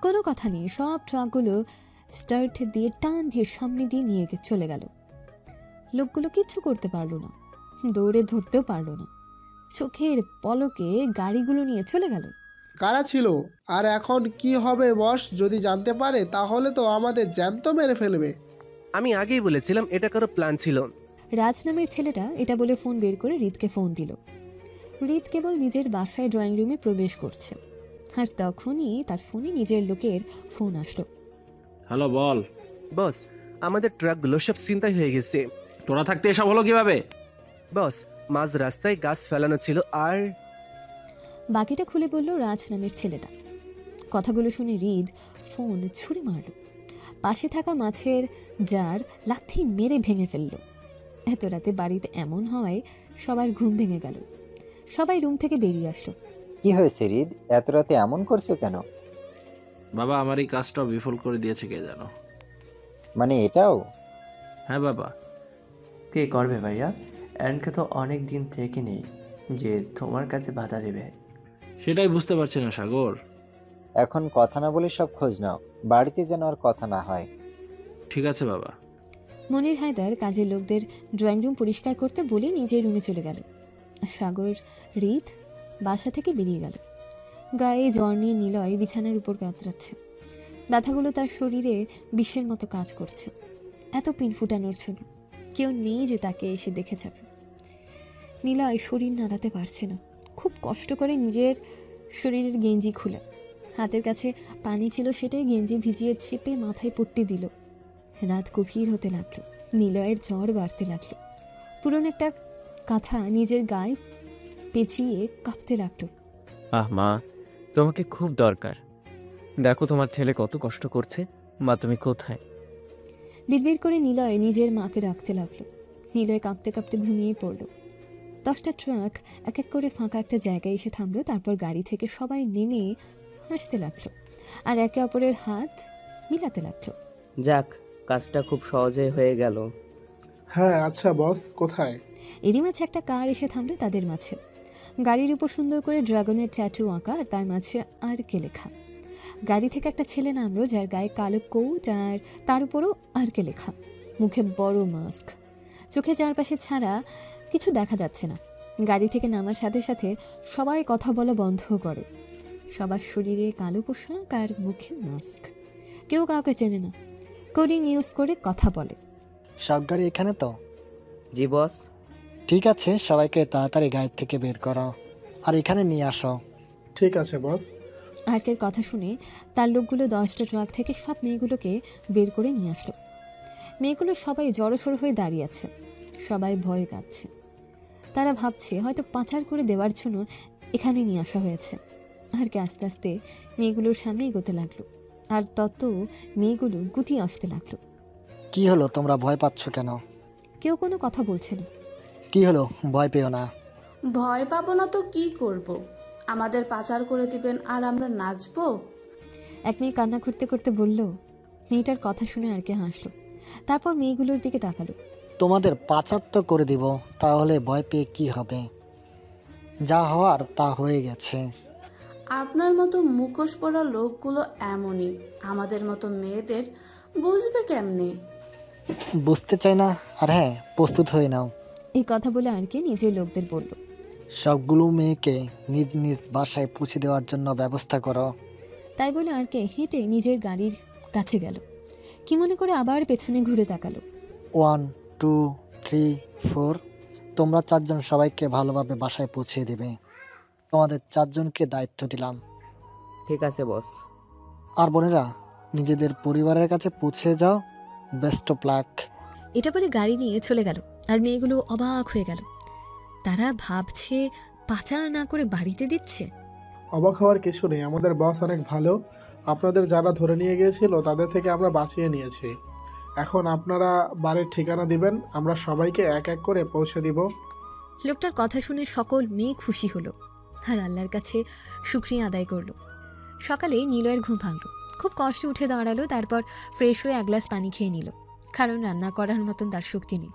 কোনো কথা নেই, সব ট্রাকগুলো স্টার্ট দিয়ে টান দিয়ে সামনে দিয়ে নিয়ে চলে গেল। লোকগুলো কিচ্ছু করতে পারলো না, দৌড়ে ধরতেও পারলো না। চোখের পলকে গাড়িগুলো নিয়ে চলে গেল। কারা ছিল আর এখন কি হবে বস? যদি জানতে পারে তাহলে তো আমাদের জ্যান্ত মেরে ফেলবে। আমি আগেই বলেছিলাম এটা কারো প্ল্যান ছিল। রাজ নামের ছেলেটা এটা বলে ফোন বের করে রিতকে ফোন দিল। রিত কেবল নিজের বাসায় ড্রয়িং রুমে প্রবেশ করছে আর তখনই তার ফোনে নিজের লোকের ফোন আসলো। হ্যালো বল। বস, আমাদের ট্রাকগুলো সব ছিনতাই হয়ে গেছে। তোরা থাকতে এসব হলো কিভাবে? বস, মাঝ রাস্তায় গাছ ফেলানো ছিল আর বাকিটা খুলে বলল রাজ নামের ছেলেটা। কথাগুলো শুনে রিদ ফোন ছুঁড়ে মারল। পাশে থাকা মাছের জার লাথি মেরে ভেঙে ফেলল। এত রাতে বাড়িতে এমন হওয়ায় সবার ঘুম ভেঙে গেল। সবাই রুম থেকে বেরিয়ে আসলো। কি হয়েছে রিদ, এত রাতে এমন করছো কেন? বাবা আমার এই কাজটাও বিফল করে দিয়েছে কে জানো। মানে এটাও? হ্যাঁ বাবা। কে করবে ভাইয়া? অ্যান্ডকে তো অনেক দিন থেকে নেই যে তোমার কাছে বাধা দেবে। সেটাই বুঝতে পারছি না সাগর। এখন কথা না বলে সব খোঁজ নাও, বাড়িতে যেন আর কথা না হয়। ঠিক আছে বাবা। মনির হায়দার কাজের লোকদের ড্রয়িং রুম পরিষ্কার করতে বলে নিজের রুমে চলে গেল। সাগর রিত বাসা থেকে বেরিয়ে গেল। গায়ে জ্বর নিয়ে নিলয় বিছানার উপর কাতরাচ্ছে। ব্যথাগুলো তার শরীরে বিষের মতো কাজ করছে। এত পিন ফুটানোর জন্য কেউ নেই যে তাকে এসে দেখে যাবে। নিলয় শরীর নাড়াতে পারছে না। খুব কষ্ট করে নিজের শরীরের গেঞ্জি খুলে হাতের কাছে পানি ছিল সেটাই গেঞ্জি ভিজিয়ে চেপে মাথায় পট্টি দিল। রাত গভীর হতে লাগলো। নিলয়ের জ্বর বাড়তে লাগলো। পুরনো একটা কাঁথা নিজের গায়ে পেঁচিয়ে কাঁপতে লাগলো। আহ মা, তোমাকে খুব দরকার। দেখো তোমার ছেলে কত কষ্ট করছে। মা তুমি কোথায়? বিড়বিড় করে নিলয় নিজের মাকে ডাকতে লাগলো। নিলয় কাঁপতে কাঁপতে ঘুমিয়ে পড়ল। 10টা ট্রাক এক এক করে ফাঁকা একটা জায়গায় এসে থামলো। তারপর গাড়ি থেকে সবাই নেমে হাসতে লাগলো আর একে অপরের হাত মিলাতে লাগলো। যাক, কাজটা খুব সহজে হয়ে গেল। হ্যাঁ আচ্ছা বস, কোথায়? এরই মাঝে একটা কার এসে থামলো তাদের মাঝে। গাড়ির উপর সুন্দর করে ড্রাগনের ট্যাটু আঁকা আর তার মাঝে আর কে লেখা। গাড়ি থেকে একটা ছেলে নামলো যার গায়ে কালো কোট আর তার উপরও আর কে লেখা। মুখে বড় মাস্ক, চোখে চারপাশে ছাড়া কিছু দেখা যাচ্ছে না। গাড়ি থেকে নামার সাথে সাথে সবাই কথা বলা বন্ধ করে। সবার শরীরে কালো পোশাক আর মুখে মাস্ক। কেউ কাউকে চেনে না। কোডিং ইউজ করে কথা বলে। সব গাড়ি এখানে তো? জি বস। ঠিক আছে, সবাইকে তাড়াতাড়ি গাড়ি থেকে বের করো আর এখানে নিয়ে আসো। ঠিক আছে বস। আর্কের কথা শুনে তার লোকগুলো 10টা ট্রাক থেকে সব মেয়েগুলোকে বের করে নিয়ে আসলো। মেয়েগুলো সবাই জড়োসড়ো হয়ে দাঁড়িয়ে আছে। সবাই ভয়ে কাঁপছে। তারা ভাবছে হয়তো পাচার করে দেওয়ার জন্য এখানে নিয়ে আসা হয়েছে। আরকে আস্তে আস্তে মেয়েগুলোর সামনে এগোতে লাগলো আর তত মেয়েগুলো গুটিয়ে আসতে লাগলো। কি হলো, তোমরা ভয় পাচ্ছ কেন? কেউ কোনো কথা বলছে না। কি হলো, ভয় পেও না। ভয় পাবো না তো কি করব? আমাদের পাচার করে দিবেন আর আমরা নাচবো? এক মেয়ে কান্না করতে করতে বলল। মেয়েটার কথা শুনে আর কে হাসলো। তারপর মেয়েগুলোর দিকে তাকালো। তোমাদের পাচার তো করে দিব, তাহলে ভয় পেয়ে কি হবে? যা হওয়ার তা হয়ে গেছে। আপনার মতো মুখোশ পরা লোকগুলো এমনই। আমাদের মতো মেয়েদের বুঝবে কেমনে? বুঝতে চাই না। আর হ্যাঁ, প্রস্তুত হয়ে নাও। এই কথা বলে আর কে নিজের লোকদের বলল। সবগুলো মেয়েকে নিজ নিজ বাসায় পৌঁছে দেওয়ার জন্য ব্যবস্থা করো। তাই বলে আর কে হেঁটে নিজের গাড়ির কাছে গেল। কি মনে করে আবার পেছনে ঘুরে তাকালো। 1 2 3 4 তোমরা 4 জন সবাইকে ভালোভাবে বাসায় পৌঁছে দেবে। তোমাদের 4 জনকে দায়িত্ব দিলাম। ঠিক আছে বস। আর বোনেরা, নিজেদের পরিবারের কাছে পৌঁছে যাও। Best of luck. এটা বলে গাড়ি নিয়ে চলে গেল। আর মেয়েগুলো অবাক হয়ে গেল। তারা ভাবছে পাচার না করে বাড়িতে দিচ্ছে। অবাক হওয়ার কিছু নেই, আমাদের বস অনেক ভালো। আপনাদের যারা ধরে নিয়ে গিয়েছিল তাদের থেকে আমরা বাঁচিয়ে নিয়েছি। এখন আপনারা বাড়ির ঠিকানা দিবেন, আমরা সবাইকে এক এক করে পৌঁছে দিব। লোকটার কথা শুনে সকল মেয়ে খুশি হলো আর আল্লাহর কাছে শুকরিয়া আদায় করলো। সকালে নিলয়ের ঘুম ভাঙলো। খুব কষ্টে উঠে দাঁড়ালো, তারপর ফ্রেশ হয়ে এক গ্লাস পানি খেয়ে নিল, কারণ রান্না করার মতন তার শক্তি নেই।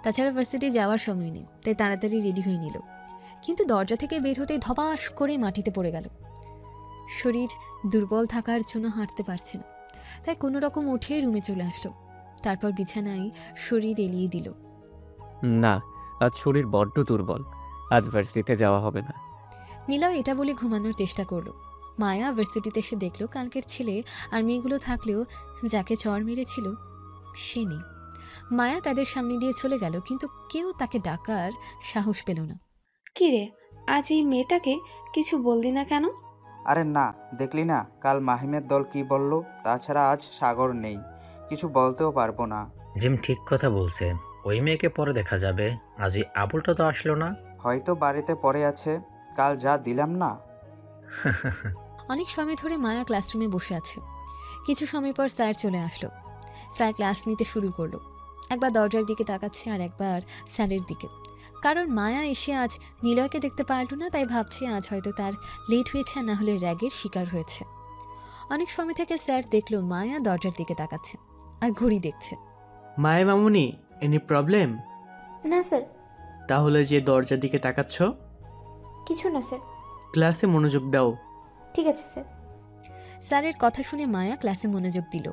তাছাড়া ভার্সিটি যাওয়ার সময় নেই, তাই তাড়াতাড়ি রেডি হয়ে নিল। কিন্তু দরজা থেকে বের হতেই ধপাস করে মাটিতে পড়ে গেল। শরীর দুর্বল থাকার জন্য হাঁটতে পারছে না, তাই কোনো রকম উঠে রুমে চলে আসলো। তারপর বিছানায় শরীর এলিয়ে দিল। না, আজ শরীর বড্ড দুর্বল, আজ ভার্সিটিতে যাওয়া হবে না। নীলাও এটা বলে ঘুমানোর চেষ্টা করলো। মায়া ভার্সিটিতে এসে দেখলো কালকের ছেলে আর মেয়েগুলো থাকলেও যাকে চড় মেরেছিল সে নেই। মায়া তাদের সামনে দিয়ে চলে গেল, কিন্তু কেউ তাকে ডাকার সাহস পেল না। কিরে, আজ এই মেয়েটাকে কিছু বললি না কেন? আরে না, দেখলি না কাল মাহিমের দল কি বলল? তাছাড়া আজ সাগর নেই, কিছু বলতেও পারবো না। জিম ঠিক কথা বলছে, ওই মেয়েকে পরে দেখা যাবে। আজ এই আবুলটা তো আসলো না। হয়তো বাড়িতে পড়ে আছে, কাল যা দিলাম না। অনেক সময় ধরে মায়া ক্লাসরুমে বসে আছে। কিছু সময় পর স্যার চলে আসলো। স্যার ক্লাস নিতে শুরু করলো। একবার দরজার দিকে তাকাচ্ছে আর একবার স্যারের দিকে, কারণ মায়া এসে আজ নিলয়কে দেখতে পারল না, তাই ভাবছে আজ হয়তো তার লেট হয়েছে, না হলে র্যাগের শিকার হয়েছে। অনেক সময় থেকে স্যার দেখলো মায়া দরজার দিকে তাকাচ্ছে আর ঘড়ি দেখছে। মায়া মামুনি, এনি প্রবলেম? না স্যার। তাহলে যে দরজার দিকে তাকাচ্ছ? কিছু না স্যার। ক্লাসে মনোযোগ দাও। ঠিক আছে স্যার। স্যারের কথা শুনে মায়া ক্লাসে মনোযোগ দিল।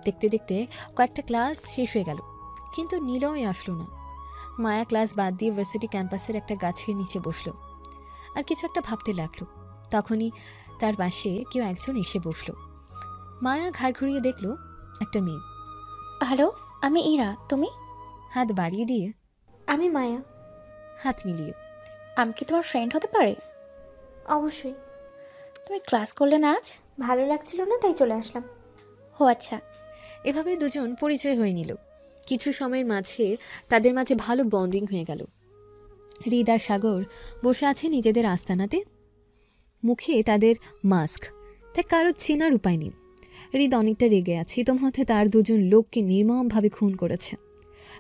দেখতে দেখতে কয়েকটা ক্লাস শেষ হয়ে গেল, কিন্তু নিলয় আসলো না। মায়া ক্লাস বাদ দিয়ে ভার্সিটি ক্যাম্পাসের একটা গাছের নিচে বসলো আর কিছু একটা ভাবতে লাগলো। তখনই তার পাশে কেউ একজন এসে বসলো। মায়া ঘাড় ঘুরিয়ে দেখলো একটা মেয়ে। হ্যালো, আমি ইরা, তুমি? হাত বাড়িয়ে দিয়ে আমি মায়া। হাত মিলিয়ে আমি কি তোমার ফ্রেন্ড হতে পারে? অবশ্যই। তুমি ক্লাস করলে না আজ? ভালো লাগছিল না, তাই চলে আসলাম। ও আচ্ছা। এভাবে দুজন পরিচয় হয়ে নিল। কিছু সময়ের মাঝে তাদের মাঝে ভালো বন্ডিং হয়ে গেল। হৃদ আর সাগর বসে আছে নিজেদের আস্তানাতে, মুখে তাদের মাস্ক, তাই কারো চেনার উপায় নেই। হৃদ অনেকটা রেগে আছে, ইতোমধ্যে তার দুজন লোককে নির্মমভাবে খুন করেছে।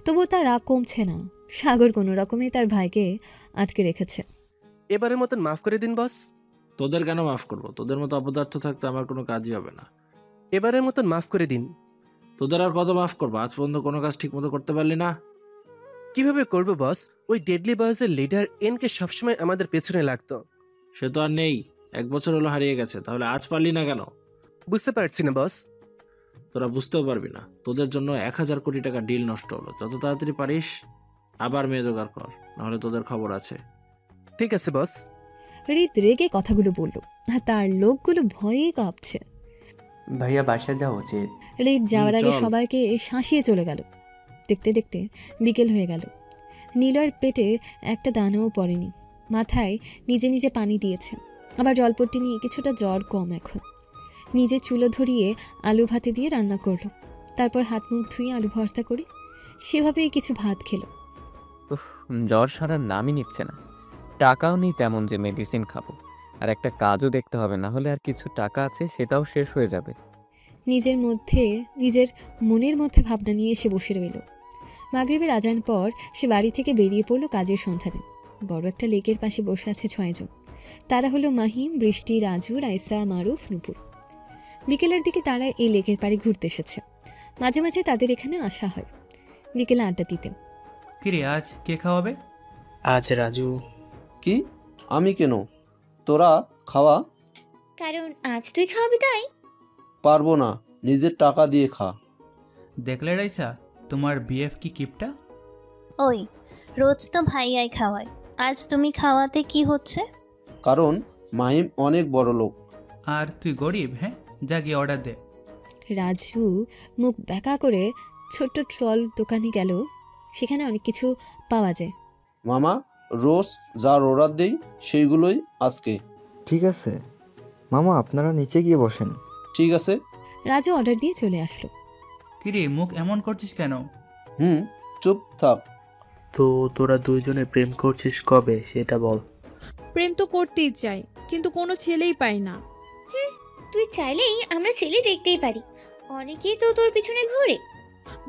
তবুও তার রাগ কমছে না। সাগর কোনো রকমে তার ভাইকে আটকে রেখেছে। এবারের মতন মাফ করে দিন বস। তোদের কেন মাফ করবো? তোদের মতো অপদার্থ থাকতে আমার কোনো কাজই হবে না। এবারের মতন মাফ করে দিন। তোদের আর কত মাফ করবো? আজ পর্যন্ত কোনো কাজ ঠিক মতো করতে পারলি না। কিভাবে করবো বস? ওই ডেডলি বয়েজের লিডার এনকে সবসময় আমাদের পেছনে লাগতো। সে তো আর নেই, 1 বছর হলো হারিয়ে গেছে। তাহলে আজ পারলি না কেন? বুঝতে পারছি না বস। তোরা বুঝতেও পারবি না। তোদের জন্য 1000 কোটি টাকা ডিল নষ্ট হলো। যত তাড়াতাড়ি পারিস আবার মেয়ে জোগাড় কর, নাহলে তোদের খবর আছে। ঠিক আছে বস। হৃদ রেগে কথাগুলো বলল আর তার লোকগুলো ভয়ে কাঁপছে। ভাইয়া বাসায় যাওয়া উচিত। হৃদ যাওয়ার আগে সবাইকে শাঁসিয়ে চলে গেল। দেখতে দেখতে বিকেল হয়ে গেল। নিলয়ের পেটে একটা দানাও পড়েনি। মাথায় নিজে নিজে পানি দিয়েছে, আবার জলপট্টি নিয়ে কিছুটা জ্বর কম এখন। নিজে চুলো ধরিয়ে আলু ভাতে দিয়ে রান্না করলো, তারপর হাত মুখ ধুয়ে আলু ভর্তা করে সেভাবেই কিছু ভাত খেলো। জ্বর সারার নামই নিচ্ছে না। টাকাও নেই তেমন যে মেডিসিন খাবো, আর একটা কাজও দেখতে হবে, না হলে আর কিছু টাকা আছে সেটাও শেষ হয়ে যাবে। নিজের মনের মধ্যে ভাবনা নিয়ে এসে বসে রইল। মাগরিবের আজান পর সে বাড়ি থেকে বেরিয়ে পড়লো কাজের সন্ধানে। বড় একটা লেকের পাশে বসে আছে 6 জন। তারা হলো মাহিম, বৃষ্টি, রাজু, রাইসা, মারুফ, নুপুর। বিকেলের দিকে তারা এই লেকের পাড়ে ঘুরতে এসেছে। মাঝে মাঝে তাদের এখানে আসা হয় বিকেলে আড্ডা দিতে। কিরে, আজ কে খাওয়াবে? আজ রাজু। কি? আমি কেন? তোরা খাওয়া। কারণ আজ তুই খাওয়াবি তাই। পারবো না, নিজের টাকা দিয়ে খা। দেখলে রাইসা, তোমার বিএফ কি কিপটা? ওই রোজ তো ভাইয়াই খাওয়ায়, আজ তুমি খাওয়াতে কি হচ্ছে? কারণ মাহিম অনেক বড় লোক আর তুই গরিব। হ্যাঁ, যা গিয়ে অর্ডার দে। রাজু মুখ ব্যাকা করে ছোট্ট ট্রল দোকানে গেল। সেখানে অনেক কিছু পাওয়া যায়। মামা, রোজ যার অর্ডার দেই সেইগুলোই আজকে। ঠিক আছে মামা, আপনারা নিচে গিয়ে বসেন। ঠিক আছে। রাজু অর্ডার দিয়ে চলে আসলো। কিরে, মুখ এমন করছিস কেন? চুপ থাক। তো তোরা দুইজনে প্রেম করছিস কবে সেটা বল। প্রেম তো করতেই চাই, কিন্তু কোনো ছেলেই পাই না। তুই চাইলেই আমরা ছেলে দেখতেই পারি, অনেকেই তো তোর পিছনে ঘোরে।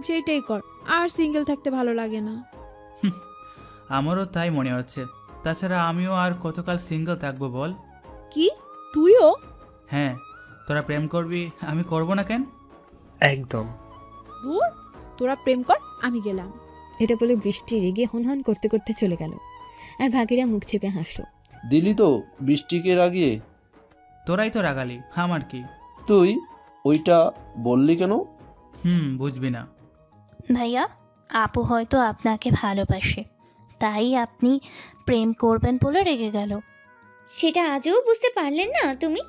সেইটাই কর, আর সিঙ্গেল থাকতে ভালো লাগে না। আমারও তাই মনে হচ্ছে। তাছাড়া আমিও আর কতকাল সিঙ্গেল থাকবো বল? কি তুইও? হ্যাঁ, তোরা প্রেম করবি, আমি করব না কেন? একদম। দূর, তোরা প্রেম কর, আমি গেলাম। এটা বলে বৃষ্টি রেগে হনহন করতে করতে চলে গেল, আর ভাগিরা মুখ চেপে হাসল। দিলি তো বৃষ্টিকে রাগিয়ে। তোরাই তো রাগালি, আমার কি? তুই ওইটা বললি কেন? বুঝবি না। ভাইয়া, আপু হয়তো আপনাকে ভালোবাসে, তাই আপনি প্রেম করবেন বলে রেগে গেল। সেটা আজও বুঝতে পারলেন না তুমি?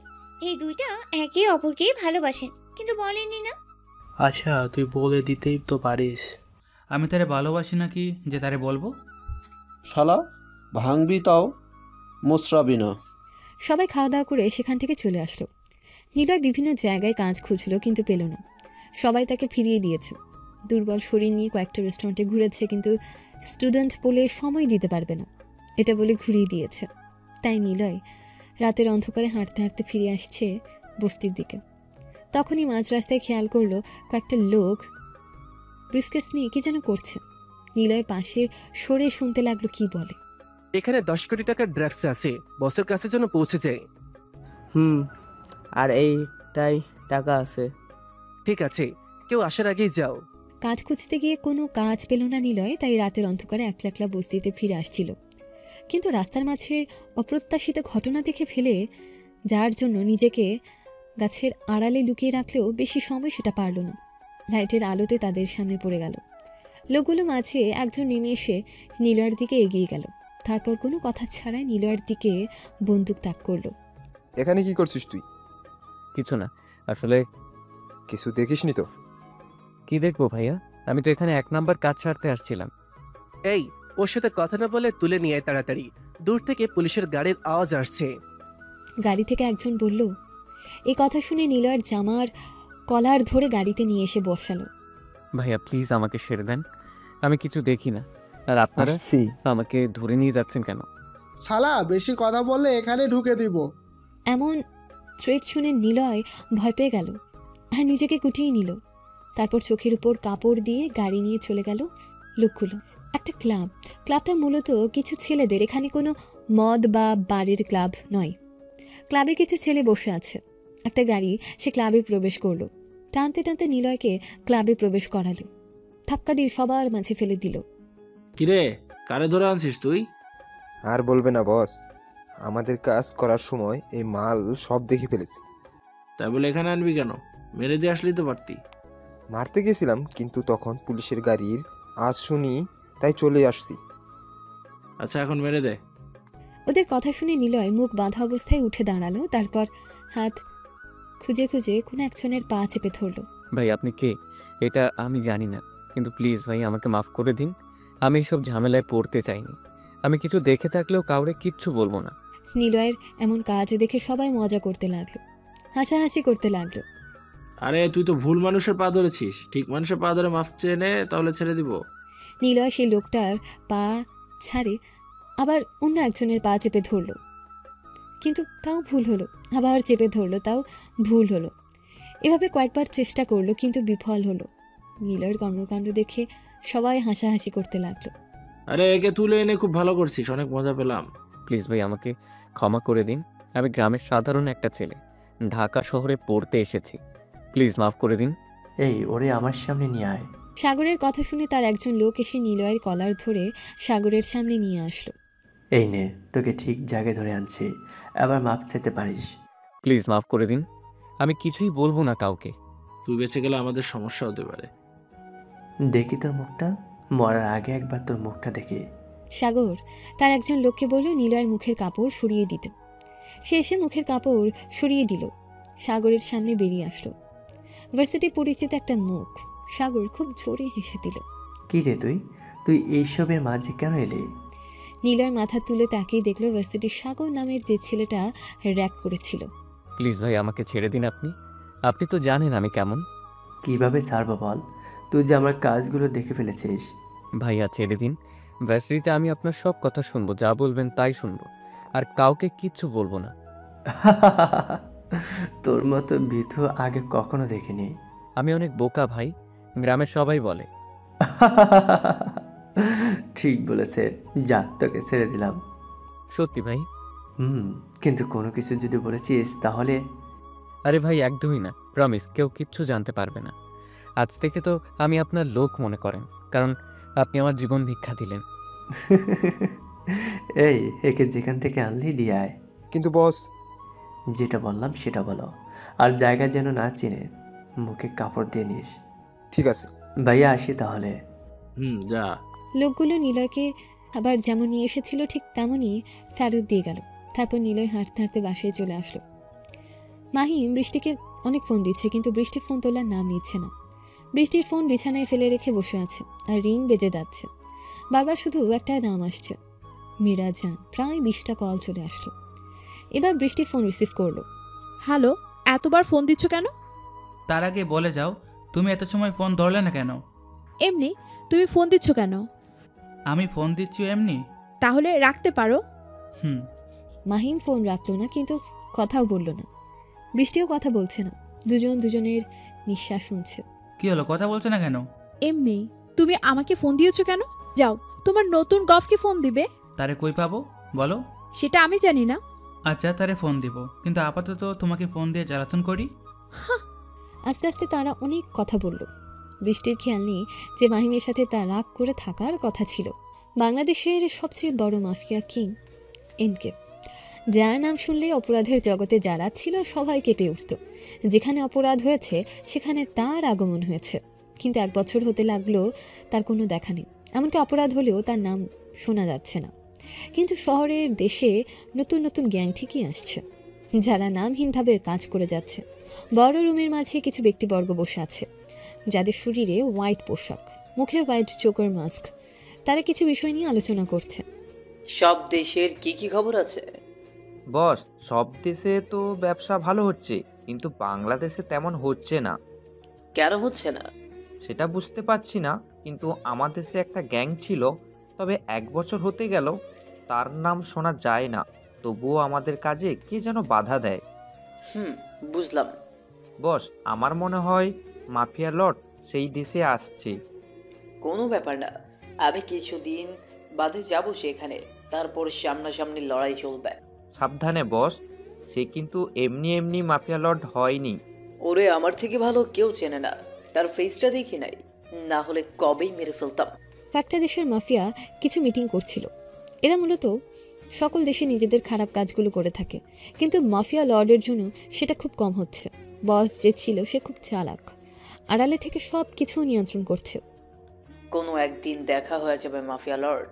এই দুইটা একে অপরকে ভালোবাসেন, কিন্তু বলেননি না। আচ্ছা, তুই বলে দিতেই তো পারিস। আমি তারে ভালোবাসি নাকি যে তারে বলবো? শালা ভাঙবি তাও মোসরাবি না। সবাই খাওয়া দাওয়া করে সেখান থেকে চলে আসলো। নিলয় বিভিন্ন জায়গায় কাজ খুঁজল, কিন্তু পেল না। সবাই তাকে ফিরিয়ে দিয়েছে। দুর্বল শরীর নিয়ে কয়েকটা রেস্টুরেন্টে ঘুরেছে, কিন্তু স্টুডেন্ট বলে সময় দিতে পারবে না, এটা বলে ঘুরিয়ে দিয়েছে। তাই নিলয় রাতের অন্ধকারে হাঁটতে হাঁটতে ফিরে আসছে বস্তির দিকে। তখনই মাঝ রাস্তায় খেয়াল করলো কয়েকটা লোক ব্রিফকেস নিয়ে কি যেন করছে। নিলয়ের পাশে সরে শুনতে লাগলো কি বলে। এখানে 10 কোটি টাকার ড্রাগস আছে, বসের কাছে যেন পৌঁছে যায়। আর এইটাই টাকা আছে। ঠিক আছে, কেউ আসার আগেই যাও। কাজ খুঁজতে গিয়ে কোনো কাজ পেল না নিলয়, তাই রাতের অন্ধকারে একলা একলা বস্তিতে ফিরে আসছিল। কিন্তু রাস্তার মাঝে অপ্রত্যাশিত ঘটনা দেখে ফেলে, যার জন্য নিজেকে গাছের আড়ালে লুকিয়ে রাখলেও বেশি সময় সেটা পারল না। লাইটের আলোতে তাদের সামনে পড়ে গেল। লোকগুলো মাঝে একজন নেমে এসে নিলয়ের দিকে এগিয়ে গেল। তারপর কোনো কথা ছাড়াই নিলয়ের দিকে বন্দুক তাক করলো। এখানে কি করছিস তুই? কিছু না, আসলে কিছু দেখিসনি তো? কি দেখবো ভাইয়া, আমি তো এখানে 1 নাম্বার কাজ ছাড়তে আসছিলাম। এই, ওর সাথে কথা না বলে তুলে নিয়ে আয় তাড়াতাড়ি। দূর থেকে পুলিশের গাড়ির আওয়াজ আসছে। গাড়ি থেকে একজন বলল। এই কথা শুনে নিলয়ের জামার কলার ধরে গাড়িতে নিয়ে এসে বসালো। ভাইয়া প্লিজ আমাকে ছেড়ে দেন, আমি কিছু দেখি না। আর আপনারা আমাকে ধরে নিয়ে যাচ্ছেন কেন? শালা বেশি কথা বললে এখানে ঢুকে দিব। এমন থ্রেট শুনে নিলয় ভয় পেয়ে গেল আর নিজেকে গুটিয়ে নিল। তারপর চোখের উপর কাপড় দিয়ে গাড়ি নিয়ে চলে গেল লোকগুলো। একটা ক্লাবটা মূলত কিছু ছেলেদের, এখানে কোনো মদ বা বাড়ির ক্লাব নয়। ক্লাবে কিছু ছেলে বসে আছে। একটা গাড়ি সে ক্লাবে প্রবেশ করলো। টানতে টানতে নিলয়কে ক্লাবে প্রবেশ করালো, ধাক্কা দিয়ে সবার মাঝে ফেলে দিল। কিরে, কারে ধরে আনছিস তুই? আর বলবে না বস, আমাদের কাজ করার সময় এই মাল সব দেখে ফেলেছি। তাই বলে এখানে আনবি কেন? মেরে দিয়ে আসলেই তো পারতি। মারতে গেছিলাম, কিন্তু তখন পুলিশের গাড়ির আজ শুনি, তাই চলে আসছি। আচ্ছা, এখন মেরে দে। ওদের কথা শুনে নিলয় মুখ বাঁধা অবস্থায় উঠে দাঁড়ালো। তারপর হাত খুঁজে খুঁজে কোনো একজনের পা চেপে ধরলো। ভাই আপনি কে এটা আমি জানি না, কিন্তু প্লিজ ভাই আমাকে মাফ করে দিন। আমি এইসব ঝামেলায় পড়তে চাইনি। আমি কিছু দেখে থাকলেও কাউরে কিচ্ছু বলবো না। নিলয়ের এমন কাজ দেখে সবাই মজা করতে লাগলো, হাসাহাসি করতে লাগলো। আরে তুই তো ভুল মানুষের পা ধরেছিস, ঠিক মানুষের পা ধরে মাফ চেয়ে নে, তাহলে ছেড়ে দিব। নিলয় সেই লোকটার পা ছাড়ে আবার অন্য একজনের পা চেপে ধরলো, কিন্তু তাও ভুল হলো। আবার চেপে ধরলো, তাও ভুল হলো। এভাবে কয়েকবার চেষ্টা করলো, কিন্তু বিফল হলো। নিলয়ের কর্মকাণ্ড দেখে সবাই হাসাহাসি করতে লাগলো। আরে একে তুলে এনে খুব ভালো করছিস, অনেক মজা পেলাম। প্লিজ ভাই আমাকে ক্ষমা করে দিন। আমি গ্রামের সাধারণ একটা ছেলে, ঢাকা শহরে পড়তে এসেছি। প্লিজ মাফ করে দিন। এই ওরে আমার সামনে নিয়ে আয়। সাগরের কথা শুনে তার একজন লোক এসে নিলয়ের কলার ধরে সাগরের সামনে নিয়ে আসলো। এই নে, তোকে ঠিক জায়গায় ধরে আনছি, আবার মাপ চাইতে পারিস। প্লিজ মাফ করে দিন, আমি কিছুই বলবো না কাউকে। তুই বেঁচে গেলে আমাদের সমস্যা হতে পারে। দেখি তোর মুখটা, মরার আগে একবার তোর মুখটা দেখি। সাগর তার একজন লোককে বলল নিলয়ের মুখের কাপড় সরিয়ে দিতে। সে এসে মুখের কাপড় সরিয়ে দিল। সাগরের সামনে বেরিয়ে আসলো ভার্সিটি পরিচিত একটা মুখ। সাগর খুব জোরে হেসে দিল। কি রে তুই এইসবের মাঝে কেন এলি? নিলয় মাথা তুলে তাকিয়ে দেখলো ভার্সিটির সাগর নামের যে ছেলেটা র্যাক করেছিল। প্লিজ ভাই আমাকে ছেড়ে দিন। আপনি তো জানেন আমি কেমন। কিভাবে ছাড়বো বল? তুই যে আমার কাজগুলো দেখে ফেলেছিস। ভাইয়া ছেড়ে দিন। ভার্সিটিতে আমি আপনার সব কথা শুনবো, যা বলবেন তাই শুনবো, আর কাউকে কিচ্ছু বলবো না। তোর মতো ভীতু আগে কখনো দেখিনি। আমি অনেক বোকা ভাই, গ্রামের সবাই বলে। ঠিক বলেছে, যা তোকে ছেড়ে দিলাম। সত্যি ভাই? কিন্তু কোনো কিছু যদি বলেছিস তাহলে? আরে ভাই একদমই না, প্রমিস, কেউ কিচ্ছু জানতে পারবে না। আজ থেকে তো আমি আপনার লোক মনে করেন, কারণ আপনি আমার জীবন ভিক্ষা দিলেন। এই, একে যেখান থেকে আনলি দিয়ে আয়। কিন্তু বস, যেটা বললাম সেটা বলো, আর জায়গা যেন না চিনে মুখে কাপড় দিয়ে নিস। ঠিক আছে ভাইয়া, আসি তাহলে। যা। লোকগুলো নিলয়কে আবার যেমন নিয়ে এসেছিল ঠিক তেমনই ফেরত দিয়ে গেল। তারপর নিলয় হাঁটতে হাঁটতে বাসায় চলে আসলো। মাহিম বৃষ্টিকে অনেক ফোন দিচ্ছে, কিন্তু বৃষ্টি ফোন তোলার নাম নিচ্ছে না। বৃষ্টির ফোন বিছানায় ফেলে রেখে বসে আছে, আর রিং বেজে যাচ্ছে। বারবার শুধু একটা নাম আসছে, মীরা জান। প্রায় 20টা কল চলে আসলো। এবার বৃষ্টি ফোন রিসিভ করলো। হ্যালো, এতবার ফোন দিচ্ছ কেন? তার আগে বলে যাও, তুমি এত সময় ফোন ধরলে না কেন? এমনি। তুমি ফোন দিচ্ছ কেন? আমি ফোন দিচ্ছি এমনি। তাহলে রাখতে পারো। মাহিম ফোন রাখলো না, কিন্তু কথাও বলল না। বৃষ্টিও কথা বলছে না, দুজন দুজনের নিঃশ্বাস শুনছে। কি হলো, কথা বলছে না কেন? এমনি। তুমি আমাকে ফোন দিয়েছো কেন? যাও, তোমার নতুন গফকে ফোন দিবে। তারে কই পাবো বলো? সেটা আমি জানি না। আচ্ছা, তারে ফোন দিব, কিন্তু আপাতত তোমাকে ফোন দিয়ে জ্বালাতন করি। আস্তে আস্তে তারা অনেক কথা বলল। বৃষ্টির খেয়াল নেই যে মাহিমের সাথে তার রাগ করে থাকার কথা ছিল। বাংলাদেশের সবচেয়ে বড় মাফিয়া কিং এনকে, যার নাম শুনলে অপরাধের জগতে যারা ছিল সবাই কেঁপে উঠত। যেখানে অপরাধ হয়েছে সেখানে তার আগমন হয়েছে, কিন্তু 1 বছর হতে লাগলো তার কোনো দেখা নেই। এমনকি অপরাধ হলেও তার নাম শোনা যাচ্ছে না। কিন্তু শহরের দেশে নতুন নতুন গ্যাং ঠিকই আসছে, যারা নামহীনভাবে কাজ করে যাচ্ছে। বড় রুমের মাঝে কিছু ব্যক্তিবর্গ বসে আছে, যাদের শরীরে হোয়াইট পোশাক, মুখে হোয়াইট চোখের মাস্ক। তারা কিছু বিষয় নিয়ে আলোচনা করছে। সব দেশের কি কি খবর আছে? বস, সব দেশে তো ব্যবসা ভালো হচ্ছে, কিন্তু বাংলাদেশে তেমন হচ্ছে না। কেন হচ্ছে না সেটা বুঝতে পারছি না, কিন্তু আমার দেশে একটা গ্যাং ছিল, তবে 1 বছর হতে গেল তার নাম শোনা যায় না। তবুও আমাদের কাজে কে যেন বাধা দেয়। বুঝলাম। বস, আমার মনে হয় মাফিয়া লট সেই দেশে আসছে। কোনো ব্যাপার না, আমি কিছুদিন বাদে যাব সেখানে, তারপর সামনাসামনি লড়াই চলবে। সাবধানে বস, সে কিন্তু এমনি এমনি মাফিয়া লর্ড হয়নি। ওরে আমার থেকে ভালো কেউ চেনে না, তার ফেসটা দেখি নাই, না হলে কবেই মেরে ফেলতাম। একটা দেশের মাফিয়া কিছু মিটিং করছিল। এরা মূলত সকল দেশে নিজেদের খারাপ কাজগুলো করে থাকে, কিন্তু মাফিয়া লর্ডের জন্য সেটা খুব কম হচ্ছে। বস যে ছিল সে খুব চালাক, আড়ালে থেকে সব কিছু নিয়ন্ত্রণ করছে। কোনো একদিন দেখা হয়ে যাবে মাফিয়া লর্ড,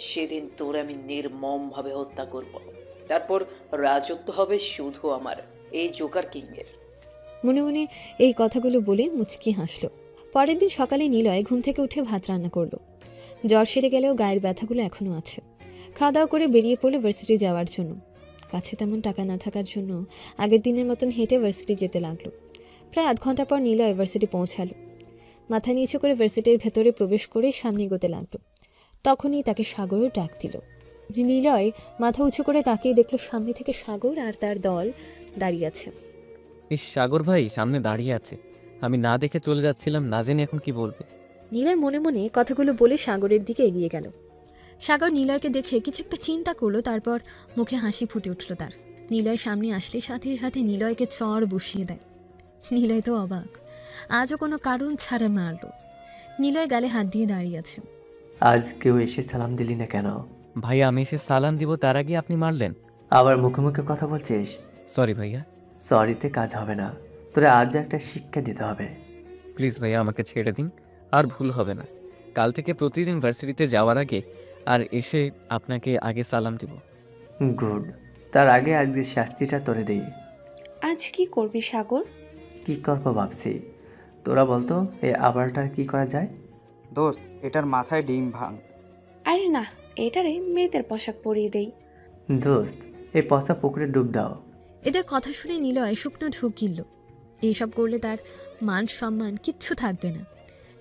সেদিন তোর আমি নির্মমভাবে হত্যা করব, তারপর রাজত্ব হবে শুধু আমার, এই জোকার কিংয়ের। মনে মনে এই কথাগুলো বলে মুচকি হাসল। পরের দিন সকালে নিলয় ঘুম থেকে উঠে ভাত রান্না করলো। জ্বর সেরে গেলেও গায়ের ব্যথাগুলো এখনও আছে। খাওয়া দাওয়া করে বেরিয়ে পড়লো ভার্সিটি যাওয়ার জন্য। কাছে তেমন টাকা না থাকার জন্য আগের দিনের মতন হেঁটে ভার্সিটি যেতে লাগলো। প্রায় 1/2 ঘন্টা পর নিলয় ভার্সিটি পৌঁছালো। মাথা নিচু করে ভার্সিটির ভেতরে প্রবেশ করে সামনে এগোতে লাগলো। তখনই তাকে সাগর ডাক দিল। নিলয় মাথা উঁচু করে তাকিয়ে দেখলো সামনে থেকে সাগর আর তার দল দাঁড়িয়ে আছে। সাগর ভাই সামনে দাঁড়িয়ে আছে, আমি না দেখে চলে যাচ্ছিলাম, না জেনে এখন কি বলবে। নিলয় মনে মনে কথাগুলো বলে সাগরের দিকে এগিয়ে গেল। সাগর নিলয়কে দেখে কিছু একটা চিন্তা করলো, তারপর মুখে হাসি ফুটে উঠল তার। নিলয় সামনে আসলে সাথে সাথে নিলয়কে চড় বসিয়ে দেয়। নিলয় তো অবাক, আজও কোনো কারণ ছাড়া মারল। নিলয় গালে হাত দিয়ে দাঁড়িয়ে আছে। আজ কেউ এসে সালাম দিলি না কেন? ভাইয়া, আমি এসে সালাম দিব তার আগে আপনি মারলেন। আবার মুখে মুখে কথা বলছিস? সরি ভাইয়া। সরিতে কাজ হবে না, তোরে আজ একটা শিক্ষা দিতে হবে। প্লিজ ভাইয়া, আমাকে ছেড়ে দিন, আর ভুল হবে না। কাল থেকে প্রতিদিন ভার্সিটিতে যাওয়ার আগে আর এসে আপনাকে আগে সালাম দিব। গুড, তার আগে আজকে শাস্তিটা তোরে দেই। আজ কি করবি সাগর? কি করবো ভাবছি, তোরা বলতো এই আবারটার কি করা যায়? দোস্ত, এটার মাথায় ডিম ভাঙ। আরে না, এটারে মেয়েদের পোশাক পরিয়ে দেই। দোস্ত, এই পচা পুকুরে ডুব দাও। এদের কথা শুনে নিলয় শুকনো ঢোক গিলল। এইসব করলে তার মান সম্মান কিচ্ছু থাকবে না।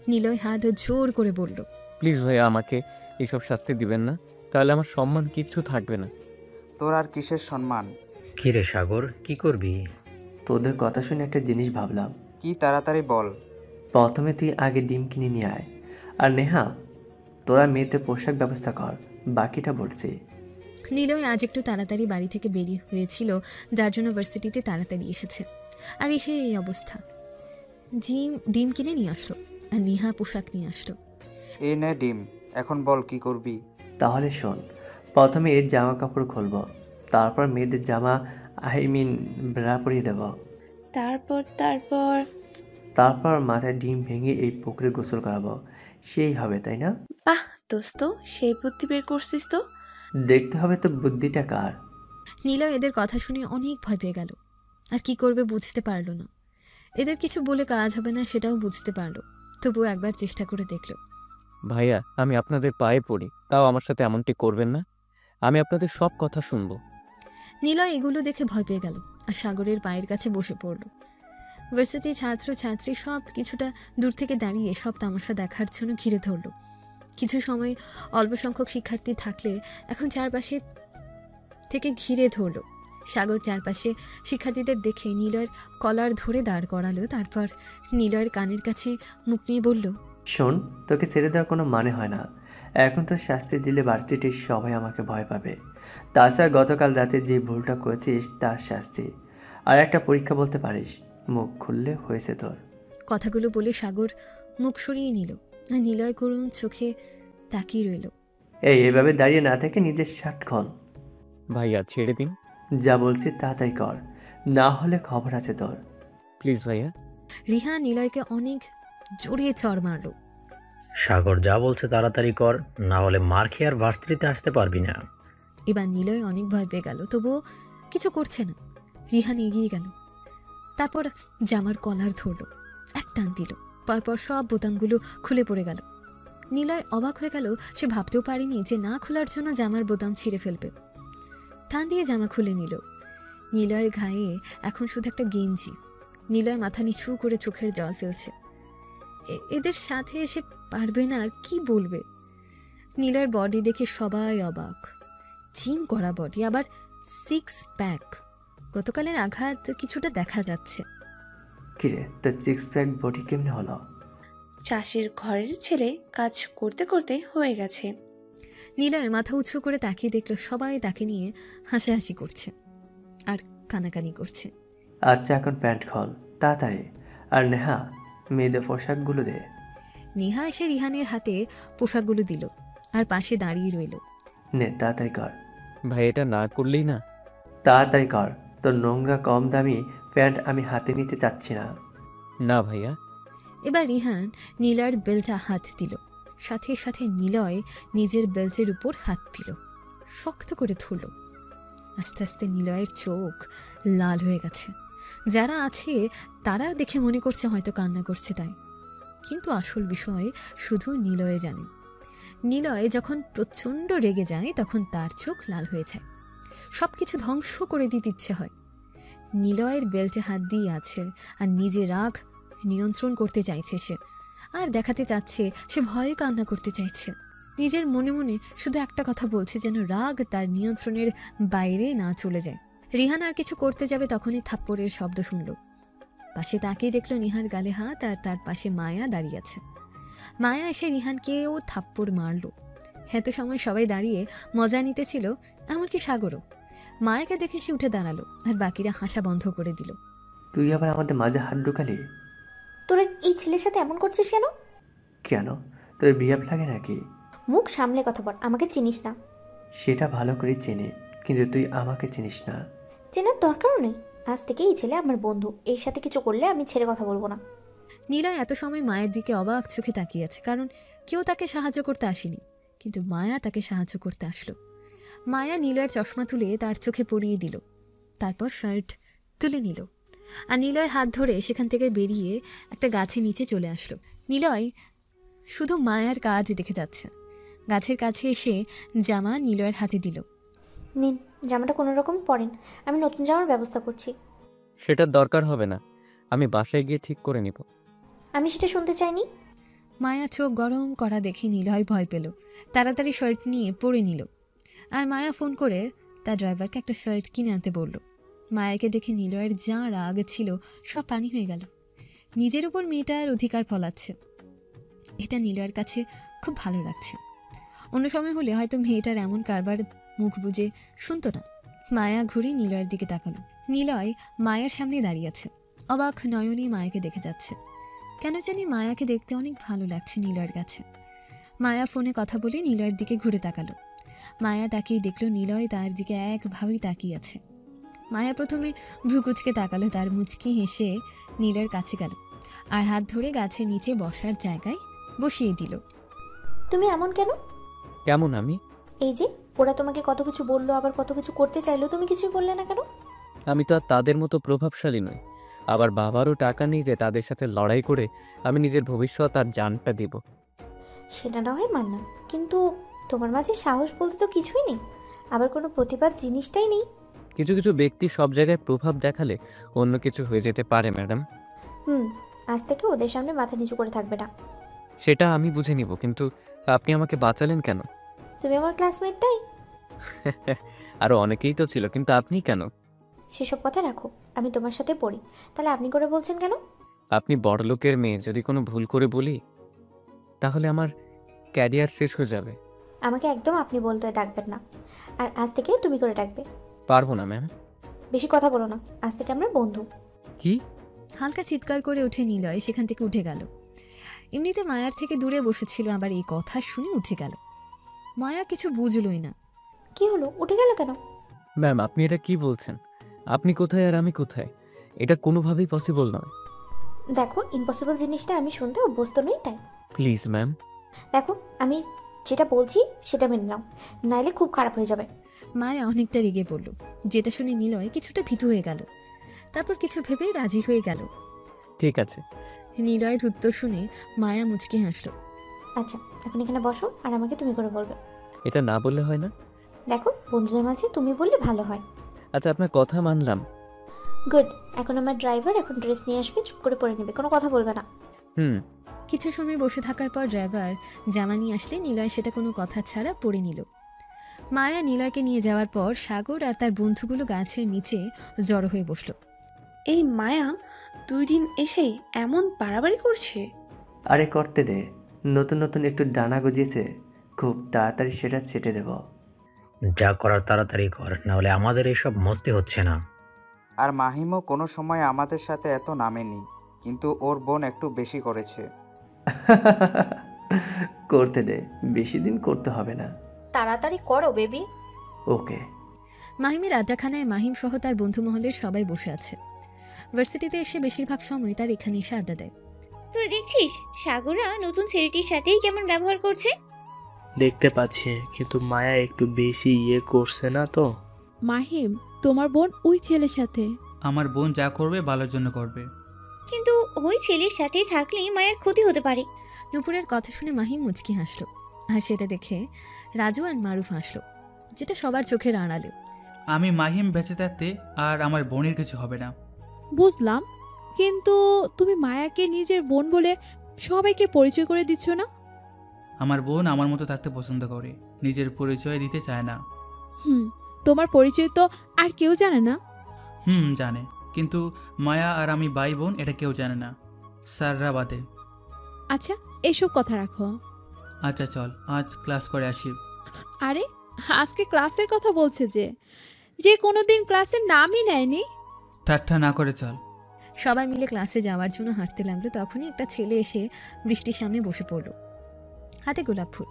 নিলয় হাত জোর করে বলল, প্লিজ ভাইয়া আমাকে এইসব শাস্তি দিবেন না, তাহলে আমার সম্মান কিচ্ছু থাকবে না। তোর আর কিসের সম্মান? কি রে সাগর, কি করবি? তোদের কথা শুনে একটা জিনিস ভাবলাম। কি তাড়াতাড়ি বল। প্রথমে তুই আগে ডিম কিনে নিয়ে আয়, আর নেহা তোরা মেয়েদের পোশাক ব্যবস্থা কর, বাকিটা বলছি। নিলয় আজ একটু তাড়াতাড়ি বাড়ি থেকে বেরিয়ে হয়েছিল, যার জন্য ভার্সিটিতে তাড়াতাড়ি এসেছে। আর এসে এই অবস্থা। ডিম কিনে নিয়ে আসলো, আর নেহা পোশাক নিয়ে আসলো। এই নে ডিম, এখন বল কি করবি। তাহলে শোন, প্রথমে এর জামা কাপড় খুলবো, তারপর মেয়েদের জামা ব্রা পরিয়ে দেব, তারপর মাথায় ডিম ভেঙে এই পুকুরে গোসল করাবো। সেই হবে, তাই না? বাহ দোস্ত, সেই বুদ্ধি বের করছিস তো। দেখতে হবে তো বুদ্ধিটা কার। নিলয় এদের কথা শুনে অনেক ভয় পেয়ে গেল। আর কি করবে বুঝতে পারলো না। এদের কিছু বলে কাজ হবে না সেটাও বুঝতে পারলো, তবুও একবার চেষ্টা করে দেখলো। ভাইয়া আমি আপনাদের পায়ে পড়ি, তাও আমার সাথে এমনটি করবেন না। আমি আপনাদের সব কথা শুনবো। নিলয় এগুলো দেখে ভয় পেয়ে গেল আর সাগরের পায়ের কাছে বসে পড়ল। ভার্সিটির ছাত্র ছাত্রী সব কিছুটা দূর থেকে দাঁড়িয়ে সব তামাশা দেখার জন্য ঘিরে ধরল। কিছু সময় অল্প সংখ্যক শিক্ষার্থী থাকলে এখন চারপাশে থেকে ঘিরে ধরল। সাগর চারপাশে শিক্ষার্থীদের দেখে নিলয়ের কলার ধরে দাঁড় করালো, তারপর নিলয়ের কানের কাছে মুখ নিয়ে বলল, শোন, তোকে ছেড়ে দেওয়ার কোনো মানে হয় না। এখন তো শাস্তি দিলে ভার্সিটির সবাই আমাকে ভয় পাবে। তাছাড়া গতকাল রাতে যে ভুলটা করেছিস তার শাস্তি। আর একটা পরীক্ষা বলতে পারিস, মুখ খুললে হয়েছে তোর। কথাগুলো বলে সাগর মুখ সরিয়ে নিল আর নিলয় করুণ চোখে তাকিয়ে রইল। এভাবে দাঁড়িয়ে না থেকে নিজের শার্ট খোল। ভাইয়া ছেড়ে দিন। যা বলছি তাড়াতাড়ি কর, না হলে খবর আছে তোর। প্লিজ ভাইয়া। রিহা নিলয়কে অনেক জোরে চড় মারল। সাগর যা বলছে তাড়াতাড়ি কর, না হলে মার খেয়ে আর ভার্সিটিতে আসতে পারবি না। এবার নিলয় অনেক ভয় পেয়ে গেল, তবুও কিছু করছে না। রিহান এগিয়ে গেল, তারপর জামার কলার ধরল, এক টান দিল, পরপর সব বোতামগুলো খুলে পড়ে গেল। নিলয় অবাক হয়ে গেল, সে ভাবতেও পারেনি যে না খোলার জন্য জামার বোতাম ছিঁড়ে ফেলবে। টান দিয়ে জামা খুলে নিল। নিলয়ের গায়ে এখন শুধু একটা গেঞ্জি। নিলয় মাথা নিচু করে চোখের জল ফেলছে। এদের সাথে এসে পারবে না, আর কি বলবে। নিলয়ের বডি দেখে সবাই অবাক। জিম করা বডি, আবার 6 প্যাক। গতকালের আঘাত কিছুটা দেখা যাচ্ছে। কিরে, তোর 6 প্যাক বডি কেমনে হলো? চাষির ঘরের ছেলে কাজ করতে করতে হয়ে গেছে। নিলয় মাথা উঁচু করে তাকিয়ে দেখলো সবাই তাকে নিয়ে হাসাহাসি করছে আর কানাকানি করছে। আচ্ছা এখন প্যান্ট খোল তাড়াতাড়ি, আর নেহা মেয়েদের পোশাকগুলো দে। নেহা এসে রিহানের হাতে পোশাকগুলো দিল আর পাশে দাঁড়িয়ে রইল। নে তাড়াতাড়ি কর। ভাই এটা না করলেই না। তাড়াতাড়ি কর, তোর নোংরা কম দামি প্যান্ট আমি হাতে নিতে চাচ্ছি না। না ভাইয়া। এবার রিহান নিলয়ের বেল্টে হাত দিল, সাথে সাথে নিলয় নিজের বেল্টের উপর হাত দিল, শক্ত করে ধরল। আস্তে আস্তে নিলয়ের চোখ লাল হয়ে গেছে। যারা আছে তারা দেখে মনে করছে হয়তো কান্না করছে তাই, কিন্তু আসল বিষয় শুধু নিলয়ে জানে। নিলয় যখন প্রচণ্ড রেগে যায় তখন তার চোখ লাল হয়ে যায়, সব কিছু ধ্বংস করে দিতে ইচ্ছে হয়। নিলয়ের বেল্টে হাত দিয়ে আছে আর নিজের রাগ নিয়ন্ত্রণ করতে চাইছে সে, আর দেখাতে চাচ্ছে সে ভয়ে কান্না করতে চাইছে। নিজের মনে মনে শুধু একটা কথা বলছে, যেন রাগ তার নিয়ন্ত্রণের বাইরে না চলে যায়। রিহান আর কিছু করতে যাবে তখনই থাপ্পড়ের শব্দ শুনল। পাশে তাকিয়ে দেখলো নিহার গালে হাত, আর তার পাশে মায়া দাঁড়িয়ে আছে। মায়া এসে রিহানকেও থাপ্পড় মারল। এত সময় সবাই দাঁড়িয়ে মজা নিতেছিল, এমনকি সাগরও। মায়াকে দেখে সে উঠে দাঁড়ালো আর বাকিরা হাসা বন্ধ করে দিল। তুই আবার আমাদের মাঝে হাত ঢুকালি? তোরা এই ছেলের সাথে এমন করছিস কেন? কেন, তোর বিয়াপ লাগে নাকি? মুখ সামলে কথা বল, আমাকে চিনিস না। সেটা ভালো করে চিনি, কিন্তু তুই আমাকে চিনিস না। চেনার দরকারও নেই, আজ থেকে এই ছেলে আমার বন্ধু, এর সাথে কিছু করলে আমি ছেড়ে কথা বলবো না। নীলয় এত সময় মায়ের দিকে অবাক চোখে তাকিয়ে আছে, কারণ কেউ তাকে সাহায্য করতে আসেনি, কিন্তু মায়া তাকে সাহায্য করতে আসলো। মায়া নীলয়ের চশমা তুলে তার চোখে পরিয়ে দিল, তারপর শার্ট তুলে নিল আর নীলয়ের হাত ধরে সেখান থেকে বেরিয়ে একটা গাছের নিচে চলে আসলো। নীলয় শুধু মায়ার কাজ দেখে যাচ্ছে। গাছের কাছে এসে জামা নীলয়ের হাতে দিল। নিন, জামাটা কোনো রকম পরেন, আমি নতুন জামার ব্যবস্থা করছি। সেটার দরকার হবে না, আমি বাসায় গিয়ে ঠিক করে নিব। আমি সেটা শুনতে চাইনি। মায়া চোখ গরম করা দেখে নিলয় ভয় পেল, তাড়াতাড়ি শার্ট নিয়ে পরে নিল। আর মায়া ফোন করে তার ড্রাইভারকে একটা শার্ট কিনে আনতে বলল। মায়াকে দেখে নিলয়ের যা রাগ ছিল সব পানি হয়ে গেল। নিজের উপর মেয়েটার অধিকার ফলাচ্ছে, এটা নিলয়ের কাছে খুব ভালো লাগছে। অন্য সময় হলে হয়তো মেয়েটার এমন কারবার মুখ বুজে শুনতো না। মায়া ঘুরে নিলয়ের দিকে তাকালো। নিলয় মায়ের সামনে দাঁড়িয়ে আছে, অবাক নয়নে মায়াকে দেখে যাচ্ছে। কেন জানি মায়াকে দেখতে অনেক ভালো লাগছে নিলয়ের কাছে। মায়া ফোনে কথা বলে নিলয়ের দিকে ঘুরে তাকালো। মায়া তাকিয়ে দেখলো নিলয় তার দিকে একভাবেই তাকিয়ে আছে। মায়া প্রথমে ভ্রুকুচকে তাকালো, তার মুচকি হেসে নিলয়ের কাছে গেল আর হাত ধরে গাছের নিচে বসার জায়গায় বসিয়ে দিল। তুমি এমন কেন? কেমন আমি? এই যে ওরা তোমাকে কত কিছু বললো, আবার কত কিছু করতে চাইলো, তুমি কিছুই বললে না কেন? আমি তো আর তাদের মতো প্রভাবশালী নই, আবার বাবারও টাকা নেই যে তাদের সাথে লড়াই করে আমি নিজের ভবিষ্যৎ আর জানটা দিব। সেটা না হয় মানলাম, কিন্তু তোমার মাঝে সাহস বলতে তো কিছুই নেই, আবার কোনো প্রতিবাদ জিনিসটাই নেই। কিছু কিছু ব্যক্তি সব জায়গায় প্রভাব দেখালে অন্য কিছু হয়ে যেতে পারে ম্যাডাম। আজ থেকে ওদের সামনে মাথা নিচু করে থাকবে না। সেটা আমি বুঝে নিব, কিন্তু আপনি আমাকে বাঁচালেন কেন? তুমি আমার ক্লাসমেট তাই। আরো অনেকেই তো ছিল, কিন্তু আপনি কেন? সেসব কথা রাখো, আমি তোমার সাথে পড়ি, তাহলে আপনি করে বলছেন কেন? আপনি বড়লোকের মেয়ে, যদি কোনো ভুল করে বলি তাহলে আমার ক্যারিয়ার শেষ হয়ে যাবে। আমাকে একদম আপনি বলতে ডাকবেন না, আর আজ থেকে তুমি করে ডাকবে। পারবো না ম্যাম। বেশি কথা বলো না, আজ থেকে আমরা বন্ধু। কি? হালকা চিৎকার করে উঠে নিলয় সেখান থেকে উঠে গেল। এমনিতে মায়ার থেকে দূরে বসেছিল, আবার এই কথা শুনে উঠে গেল। মায়া কিছু বুঝলই না। কি হলো, উঠে গেল কেন? ম্যাম আপনি এটা কি বলছেন? আপনি কোথায় আর আমি কোথায়? এটা কোনোভাবেই পসিবল নয়। দেখো, ইম্পসিবল জিনিসটা আমি শুনতে অভ্যস্ত নই তাই। Please ma'am. দেখো, আমি যেটা বলছি সেটা মেনে নাও, নাইলে খুব খারাপ হয়ে যাবে। মায়া অনেকটা রেগে পড়ল, যেটা শুনে নিলয় কিছুটা ভীতু হয়ে গেল। তারপর কিছু ভেবে রাজি হয়ে গেল। ঠিক আছে। নিলয়ের উত্তর শুনে মায়া মুচকি হাসলো। আচ্ছা, এখন এখানে বসো আর আমাকে তুমি করে বলবে। এটা না বললে হয় না? দেখো, বন্ধুদের মাঝে তুমি বললে ভালো হয়। আচ্ছা, আপনার কথা মানলাম। গুড। এখন আমার ড্রাইভার এখন ড্রেস নিয়ে আসবে, চুপ করে পরে নেবে, কোনো কথা বলবে না। কিছু সময় বসে থাকার পর ড্রাইভার জামা নিয়ে আসলে নিলয় সেটা কোনো কথা ছাড়া পরে নিল। মায়া নিলয়কে নিয়ে যাওয়ার পর সাগর আর তার বন্ধুগুলো গাছের নিচে জড়ো হয়ে বসলো। এই মায়া 2 দিন এসেই এমন বাড়াবাড়ি করছে। আরে করতে দে, নতুন নতুন একটু ডানা গজিয়েছে, খুব তাড়াতাড়ি সেটা ছেটে দেব। যা করার তাড়াতাড়ি কর, নাহলে আমাদের এসব মস্তি হচ্ছে না। আর মাহিমও কোনো সময় আমাদের সাথে এত নামেনি, কিন্তু ওর বোন একটু বেশি করেছে। করতে দে, বেশি দিন করতে হবে না। তাড়াতাড়ি করো বেবি। ওকে। মাহিমের আড্ডাখানায় মাহিম সহ তার বন্ধু মহলের সবাই বসে আছে। ভার্সিটিতে এসে বেশিরভাগ সময় তার এখানে এসে আড্ডা দেয়। তোরা দেখছিস সাগররা নতুন ছেলেটির সাথেই কেমন ব্যবহার করছে? দেখতে পাচ্ছি, কিন্তু মায়া একটু বেশি করছে না তো? মাহিম, তোমার বোন ওই ছেলের সাথে। আমার বোন যা করবে ভালোর জন্য করবে, কিন্তু ওই ছেলের সাথে থাকলে মায়ের ক্ষতি হতে পারে। নুপুরের কথা শুনে মাহিম মুচকি হাসলো, আর সেটা দেখে রাজু আর মারুফ হাসলো, যেটা সবার চোখের আড়ালে। আমি মাহিম বেঁচে থাকতে আর আমার বোনের কিছু হবে না। বুঝলাম, কিন্তু তুমি মায়াকে নিজের বোন বলে সবাইকে পরিচয় করে দিচ্ছ না। আমার বোন আমার মতো থাকতে পছন্দ করে, নিজের পরিচয় দিতে চায় না। তোমার পরিচয় তো আর কেউ জানে না। জানে, কিন্তু মায়া আর আমি ভাই বোন এটা কেউ জানে না, স্যাররা বাদে। আচ্ছা, এসব কথা রাখো। আচ্ছা চল, আজ ক্লাস করে আসি। আরে আজকে ক্লাসের কথা বলছে যে কোনোদিন ক্লাসের নামই নেয়নি। ঠাট্টা না করে চল। সবাই মিলে ক্লাসে যাওয়ার জন্য হাঁটতে লাগলো। তখনই একটা ছেলে এসে বৃষ্টির সামনে বসে পড়লো, হাতে গোলাপ ফুল।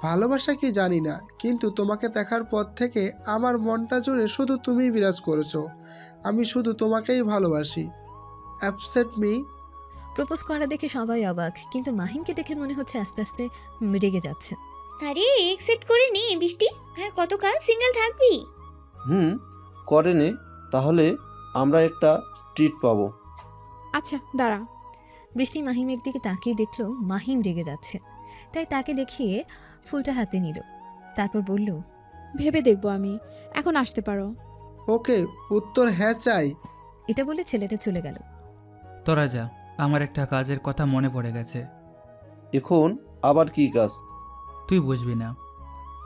ভালোবাসা কি জানি না, কিন্তু তোমাকে দেখার পর থেকে আমার মনটা জুড়ে শুধু তুমিই বিরাজ করেছো। আমি শুধু তোমাকেই ভালোবাসি। অ্যাপসেট মি। প্রপোজ করা দেখে সবাই অবাক, কিন্তু মাহিমকে দেখে মনে হচ্ছে আস্তে আস্তে রেগে যাচ্ছে। আরে অ্যাকসেপ্ট করে নি বৃষ্টি, আর কতকাল সিঙ্গেল থাকবি? করে নে, তাহলে আমরা একটা ট্রিট পাবো। আচ্ছা দাঁড়া। বৃষ্টি মাহিমের দিকে তাকিয়ে দেখলো মাহিম রেগে যাচ্ছে, তাই তাকে দেখিয়ে ফুলটা হাতে নিল। তারপর বলল, ভেবে দেখবো আমি, এখন আসতে পারো। ওকে, উত্তর হ্যাঁ চাই। এটা বলে ছেলেটা চলে গেল। তোরা যা, আমার একটা কাজের কথা মনে পড়ে গেছে। এখন আবার কি কাজ? তুই বুঝবি না।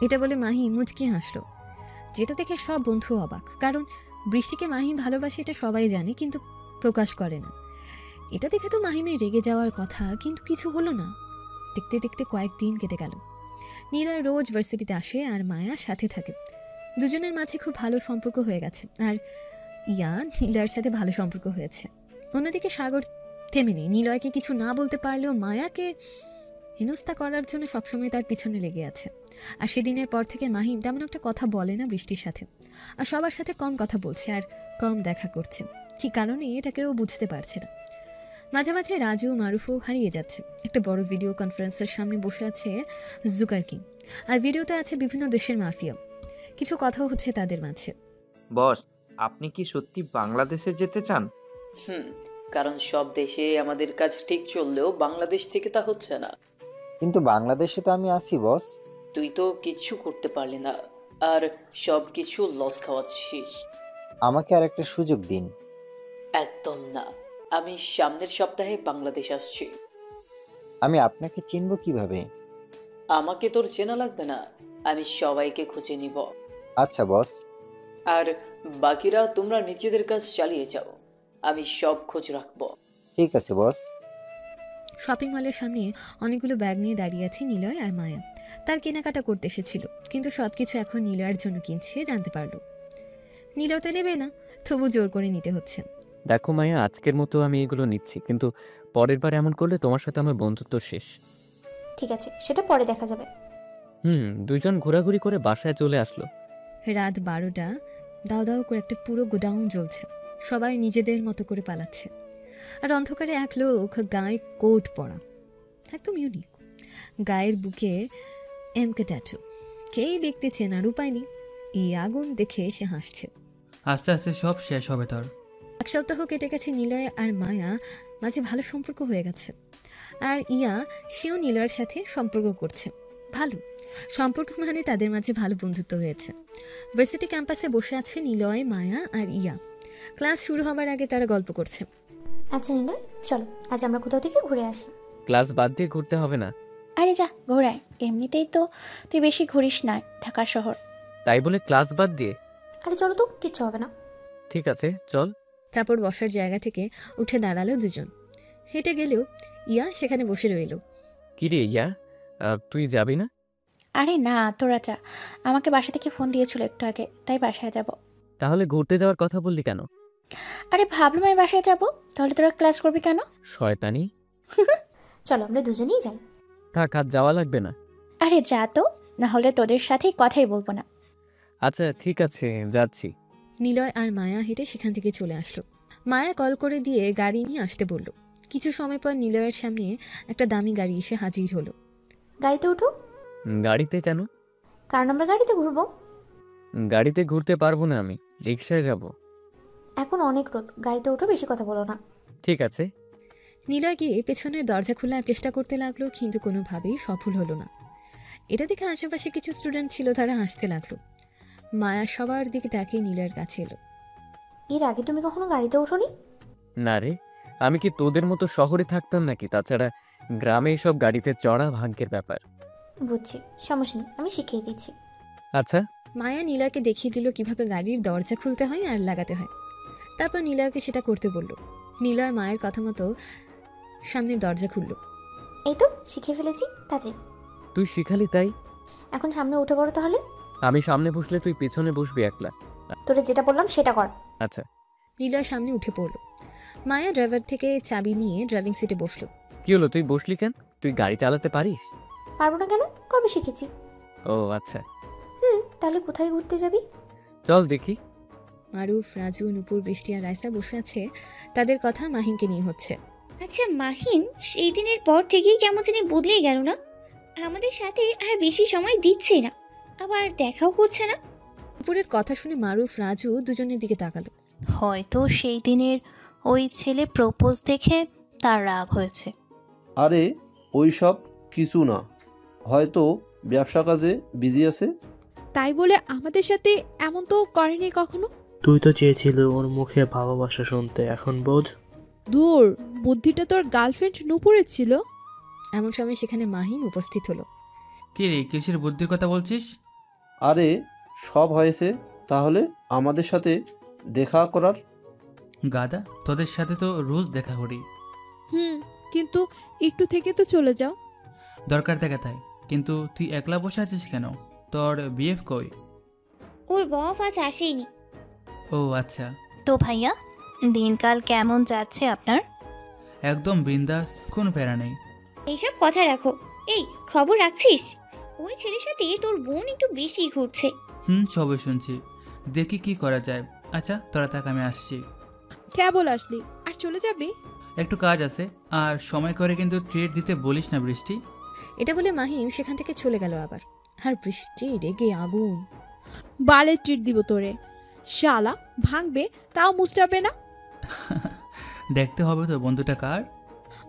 এটা বলে মাহি মুচকি হাসলো, যেটা দেখে সব বন্ধু অবাক। কারণ বৃষ্টিকে মাহিম ভালোবাসে এটা সবাই জানে, কিন্তু প্রকাশ করে না। এটা দেখে তো মাহিমের রেগে যাওয়ার কথা, কিন্তু কিছু হলো না। দেখতে দেখতে কয়েকদিন কেটে গেল। নিলয় রোজ ভার্সিটিতে আসে আর মায়া সাথে থাকে। দুজনের মাঝে খুব ভালো সম্পর্ক হয়ে গেছে, আর ইয়া নিলয়ের সাথে ভালো সম্পর্ক হয়েছে। অন্যদিকে সাগর থেমে নেই। নিলয়কে কিছু না বলতে পারলেও মায়াকে হেনস্থা করার জন্য সবসময় তার পিছনে লেগে আছে। আর সেদিনের পর থেকে মাহিম তেমন একটা কথা বলে না বৃষ্টির সাথে, আর সবার সাথে কম কথা বলছে আর কম দেখা করছে। কী কারণে এটা কেউ বুঝতে পারছে না। মাঝে মাঝে রাজু মারুফও হারিয়ে যাচ্ছে। একটা বড় ভিডিও কনফারেন্সের সামনে বসে আছে জুকার কিং, আর ভিডিওতে আছে বিভিন্ন দেশের মাফিয়া। কিছু কথাও হচ্ছে তাদের মাঝে। বস, আপনি কি সত্যি বাংলাদেশে যেতে চান? কারণ সব দেশে আমাদের কাজ ঠিক চললেও বাংলাদেশ থেকে তা হচ্ছে না। কিন্তু বাংলাদেশে তো আমি আছি বস। তুই তো কিচ্ছু করতে পারলি না, আর সব কিছু লস খাওয়াচ্ছিস। আমাকে আর একটা সুযোগ দিন। একদম না, আমি সামনের সপ্তাহে বাংলাদেশ আসছি। আমি আপনাকে চিনব কিভাবে? আমাকে তোর চেনা লাগবে না, আমি সবাইকে খুঁজে নিব। আচ্ছা বস। আর বাকিরা তোমরা নিজেদের কাজ চালিয়ে যাও, আমি সব খোঁজ রাখবো। ঠিক আছে বস। শপিং মলের সামনে অনেকগুলো ব্যাগ নিয়ে দাঁড়িয়ে আছে নিলয় আর মায়া। তার কেনাকাটা করতে এসেছিল, কিন্তু সবকিছু এখন নিলয়ের জন্য কিনছে জানতে পারলো। নিলয় তো নেবে না, তবু জোর করে নিতে হচ্ছে। দেখো মায়া, আজকের মতো আমি এগুলো নিচ্ছি, কিন্তু পরের বার এমন করলে তোমার সাথে আমার বন্ধুত্ব শেষ। ঠিক আছে, সেটা পরে দেখা যাবে। দুজন ঘোরাঘুরি করে বাসায় চলে আসলো। রাত 12টা, দাও দাও করে একটা পুরো গোডাউন জ্বলছে। সবাই নিজেদের মতো করে পালাচ্ছে, আর অন্ধকারে এক লোক গায়ে কোট পরা, একদম ইউনিক। গায়ের বুকে এমকে ট্যাটু। কেই ব্যক্তি চেনার উপায় নেই। এই আগুন দেখে সে হাসছে। আস্তে আস্তে সব শেষ হবে তোর। এক সপ্তাহ কেটে গেছে। নিলয় আর মায়া মাঝে ভালো সম্পর্ক হয়ে গেছে, আর ইয়া সেও নিলয়ের সাথে সম্পর্ক করছে। ভালো সম্পর্ক মানে তাদের মাঝে ভালো বন্ধুত্ব হয়েছে। ভার্সিটি ক্যাম্পাসে বসে আছে নিলয়, মায়া আর ইয়া। ক্লাস শুরু হবার আগে তারা গল্প করছে। আচ্ছা নিলয়, চলো আজ আমরা কোথাও থেকে ঘুরে আসি। ক্লাস বাদ দিয়ে ঘুরতে হবে না। আরে যা ঘোরায়, এমনিতেই তো তুই বেশি ঘুরিস না ঢাকা শহর। তাই বলে ক্লাস বাদ দিয়ে? আরে চলো তো, কিচ্ছু হবে না। ঠিক আছে চল। তারপর বসার জায়গা থেকে উঠে দাঁড়ালো দুজন। হেঁটে গেলেও ইয়া সেখানে বসে রইল। কিরে ইয়া, তুই যাবি না? আরে না, তোরা যা। আমাকে বাসা থেকে ফোন দিয়েছিল একটু আগে, তাই বাসায় যাব। তাহলে ঘুরতে যাওয়ার কথা বললি কেন? আরে ভাবলাম আমি বাসায় যাব, তাহলে তোরা ক্লাস করবি কেন? শয়তানি। চলো আমরা দুজনেই যাই। থাক, আজ যাওয়া লাগবে না। আরে যা তো, না হলে তোদের সাথে কথাই বলবো না। আচ্ছা ঠিক আছে, যাচ্ছি। নিলয় আর মায়া হেঁটে সেখান থেকে চলে আসলো। মায়া কল করে দিয়ে গাড়ি নিয়ে আসতে বলল। কিছু সময় পর নিলয়ের সামনে একটা দামি গাড়ি এসে হাজির হলো। গাড়িতে উঠো। গাড়িতে কেন? কারণ আমরা গাড়িতে ঘুরবো। গাড়িতে ঘুরতে পারবো না, আমি রিক্সায় যাব। এখন অনেক রোদ, গাড়িতে উঠো, বেশি কথা বলো না। ঠিক আছে। নিলয় গিয়ে পেছনের দরজা খোলার চেষ্টা করতে লাগলো, কিন্তু কোনোভাবেই সফল হলো না। এটা দেখে আশেপাশে কিছু স্টুডেন্ট ছিল, তারা হাসতে লাগলো। মায়া সবার দিকে তাকিয়ে নিলয়ের কাছে এলো। এর আগে তুমি কখনো গাড়িতে ওঠোনি? না রে, আমি কি তোদের মতো শহরে থাকতাম নাকি? তাছাড়া গ্রামে এসব গাড়িতে চড়া ভাগ্যের ব্যাপার। বুঝছি, সমস্যা নেই, আমি শিখিয়ে দিচ্ছি। আচ্ছা। মায়া নিলয়কে দেখিয়ে দিল কিভাবে গাড়ির দরজা খুলতে হয় আর লাগাতে হয়। তারপর নিলয়কে সেটা করতে বলল। নিলয় মায়ের কথা মতো সামনের দরজা খুলল। এই তো শিখিয়ে ফেলেছি, তাড়াতাড়ি। তুই শিখালি তাই? এখন সামনে উঠে পড়ো তাহলে। আমি সামনে বসলে তুই পেছনে বসবি একলা। তোরে যেটা বললাম সেটা কর। আচ্ছা। নিলয় সামনে উঠে পড়ল। মায়া ড্রাইভার থেকে চাবি নিয়ে ড্রাইভিং সিটে বসলো। কি হলো, তুই বসলি কেন? তুই গাড়ি চালাতে পারিস? পারবো না কেন, কবে শিখেছি। ও আচ্ছা। তাহলে কোথায় ঘুরতে যাবি? চল দেখি। মারুফ, রাজু, নুপুর, বৃষ্টি আর রাইসা বসে আছে। তাদের কথা মাহিমকে নিয়ে হচ্ছে। আচ্ছা মাহিম সেই দিনের পর থেকেই কেমন জানি বদলেই গেল না? আমাদের সাথে আর বেশি সময় দিচ্ছে না, আবার দেখাও করছে না। নুপুরের কথা শুনে মারুফ, রাজু দুজনের দিকে তাকালো। হয়তো সেই দিনের ওই ছেলে প্রপোজ দেখে তার রাগ হয়েছে। আরে ওই সব কিছু না, হয়তো ব্যবসা কাজে বিজি আছে। তাই বলে আমাদের সাথে এমন তো করেনি কখনো। তুই তো চেয়েছিলি ওর মুখে ভালোবাসা শুনতে, এখন বোঝ। দূর, বুদ্ধিটা তোর গার্লফ্রেন্ড নুপুরের ছিল। এমন সময় সেখানে মাহিম উপস্থিত হলো। কি রে, কিসের বুদ্ধির কথা বলছিস? আরে সব হয়েছে, তাহলে আমাদের সাথে দেখা করার? গাদা, তোদের সাথে তো রোজ দেখা করি। কিন্তু একটু থেকে তো চলে যাও। দরকার থাকে তাই, কিন্তু তুই একলা বসে আছিস কেন? তোর বিএফ কই? ওর বফ আজ আসেইনি। ও আচ্ছা। তো ভাইয়া, দিনকাল কেমন যাচ্ছে আপনার? একদম বিন্দাস, কোনো প্যারা নেই। এইসব কথা রাখো। এই খবর রাখছিস? ওই ছেলের সাথে তোর বোন একটু বেশি ঘুরছে। সবে শুনছি, দেখি কি করা যায়। আচ্ছা তোরা থাক, আমি আসছি। কেবল আসলি আর চলে যাবি? একটু কাজ আছে, আর সময় করে কিন্তু ট্রিট দিতে বলিস না বৃষ্টি। এটা বলে মাহিম সেখান থেকে চলে গেল আবার। আর বৃষ্টি রেগে আগুন। বালে ট্রিট দিব তোরে, শালা ভাঙবে তাও মুস্টাবে না। দেখতে হবে তো বন্ধুটা কার।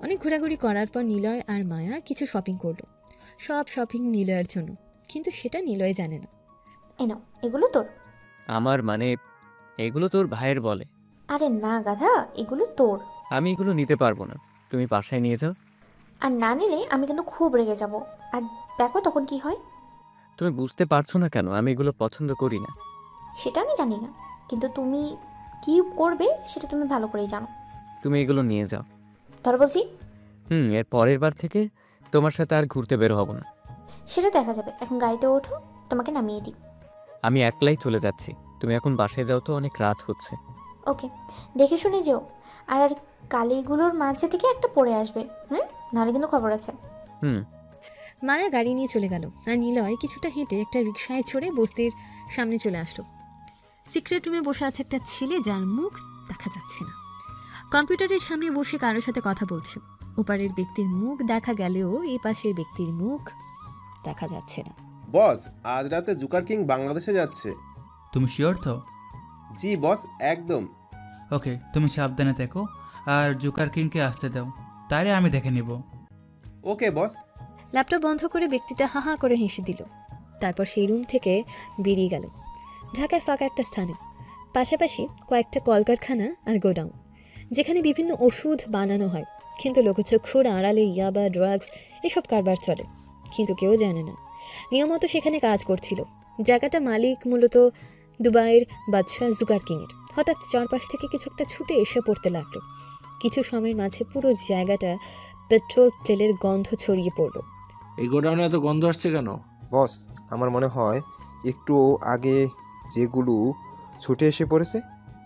অনেক ঘোরাঘুরি করার পর নিলয় আর মায়া কিছু শপিং করলো। সব শপিং নিলয়ের জন্য, কিন্তু সেটা নিলয় জানে না। এনো, এগুলো তোর? আমার মানে এগুলো তোর ভাইয়ের বলে। আরে না গাধা, এগুলো তোর। আমি এগুলো নিতে পারবো না, তুমি বাসায় নিয়ে যাও। আর না নিলে আমি কিন্তু খুব রেগে যাব, আর দেখো তখন কি হয়। তুমি বুঝতে পারছো না কেন আমি এগুলো পছন্দ করি না? সেটা আমি জানি না, কিন্তু তুমি কি করবে সেটা তুমি ভালো করেই জানো। তুমি এগুলো নিয়ে যাও। ধরো বলছি। এর পরের বার থেকে তোমার সাথে আর ঘুরতে বের হব না। সেটা দেখা যাবে, এখন গাড়িতে ওঠো, তোমাকে নামিয়ে দিই। আমি একলাই চলে যাচ্ছি, তুমি এখন বাসায় যাও তো, অনেক রাত হচ্ছে। ওকে, দেখে শুনে যেও। আর কালিগুলোর মাঝে থেকে একটা পড়ে আসবে, নাহলে কিন্তু খবর আছে। মায়া গাড়ি নিয়ে চলে গেল, আর নিলয় কিছুটা হেঁটে একটা রিকশায় চড়ে বস্তির সামনে চলে আসলো। সিক্রেট রুমে বসে আছে একটা ছেলে, যার মুখ দেখা যাচ্ছে না। কম্পিউটারের সামনে বসে কারোর সাথে কথা বলছে। ওপারের ব্যক্তির মুখ দেখা গেলেও এই পাশের ব্যক্তির মুখ দেখা যাচ্ছে না। বস, আজ রাতে জোকার কিং বাংলাদেশে যাচ্ছে। তুমি শিওর তো? জি বস, একদম। ওকে, তুমি সাবধানে থেকো, আর জোকার কিংকে আসতে দাও, তাইলে আমি দেখে নিব। ওকে বস। ল্যাপটপ বন্ধ করে ব্যক্তিটা হাহা করে হেসে দিল। তারপর সেই রুম থেকে বেরিয়ে গেল ঢাকায় ফাঁকা একটা স্থানে। পাশাপাশি কয়েকটা কলকারখানা আর গোডাউন, যেখানে বিভিন্ন ওষুধ বানানো হয়, কিন্তু লোকচক্ষুর আড়ালে ইয়াবা, ড্রাগস এসব কারবার চলে, কিন্তু কেউ জানে না। নিয়মত সেখানে কাজ করছিল। জায়গাটা মালিক মূলত দুবাইয়ের বাদশাহ জোকার কিংয়ের। হঠাৎ চারপাশ থেকে কিছু একটা ছুটে এসে পড়তে লাগলো। কিছু সময়ের মাঝে পুরো জায়গাটা পেট্রোল তেলের গন্ধ ছড়িয়ে পড়ল। এই গোডাউনে এত গন্ধ আসছে কেন? বস, আমার মনে হয় একটু আগে যেগুলো ছুটে এসে পড়েছে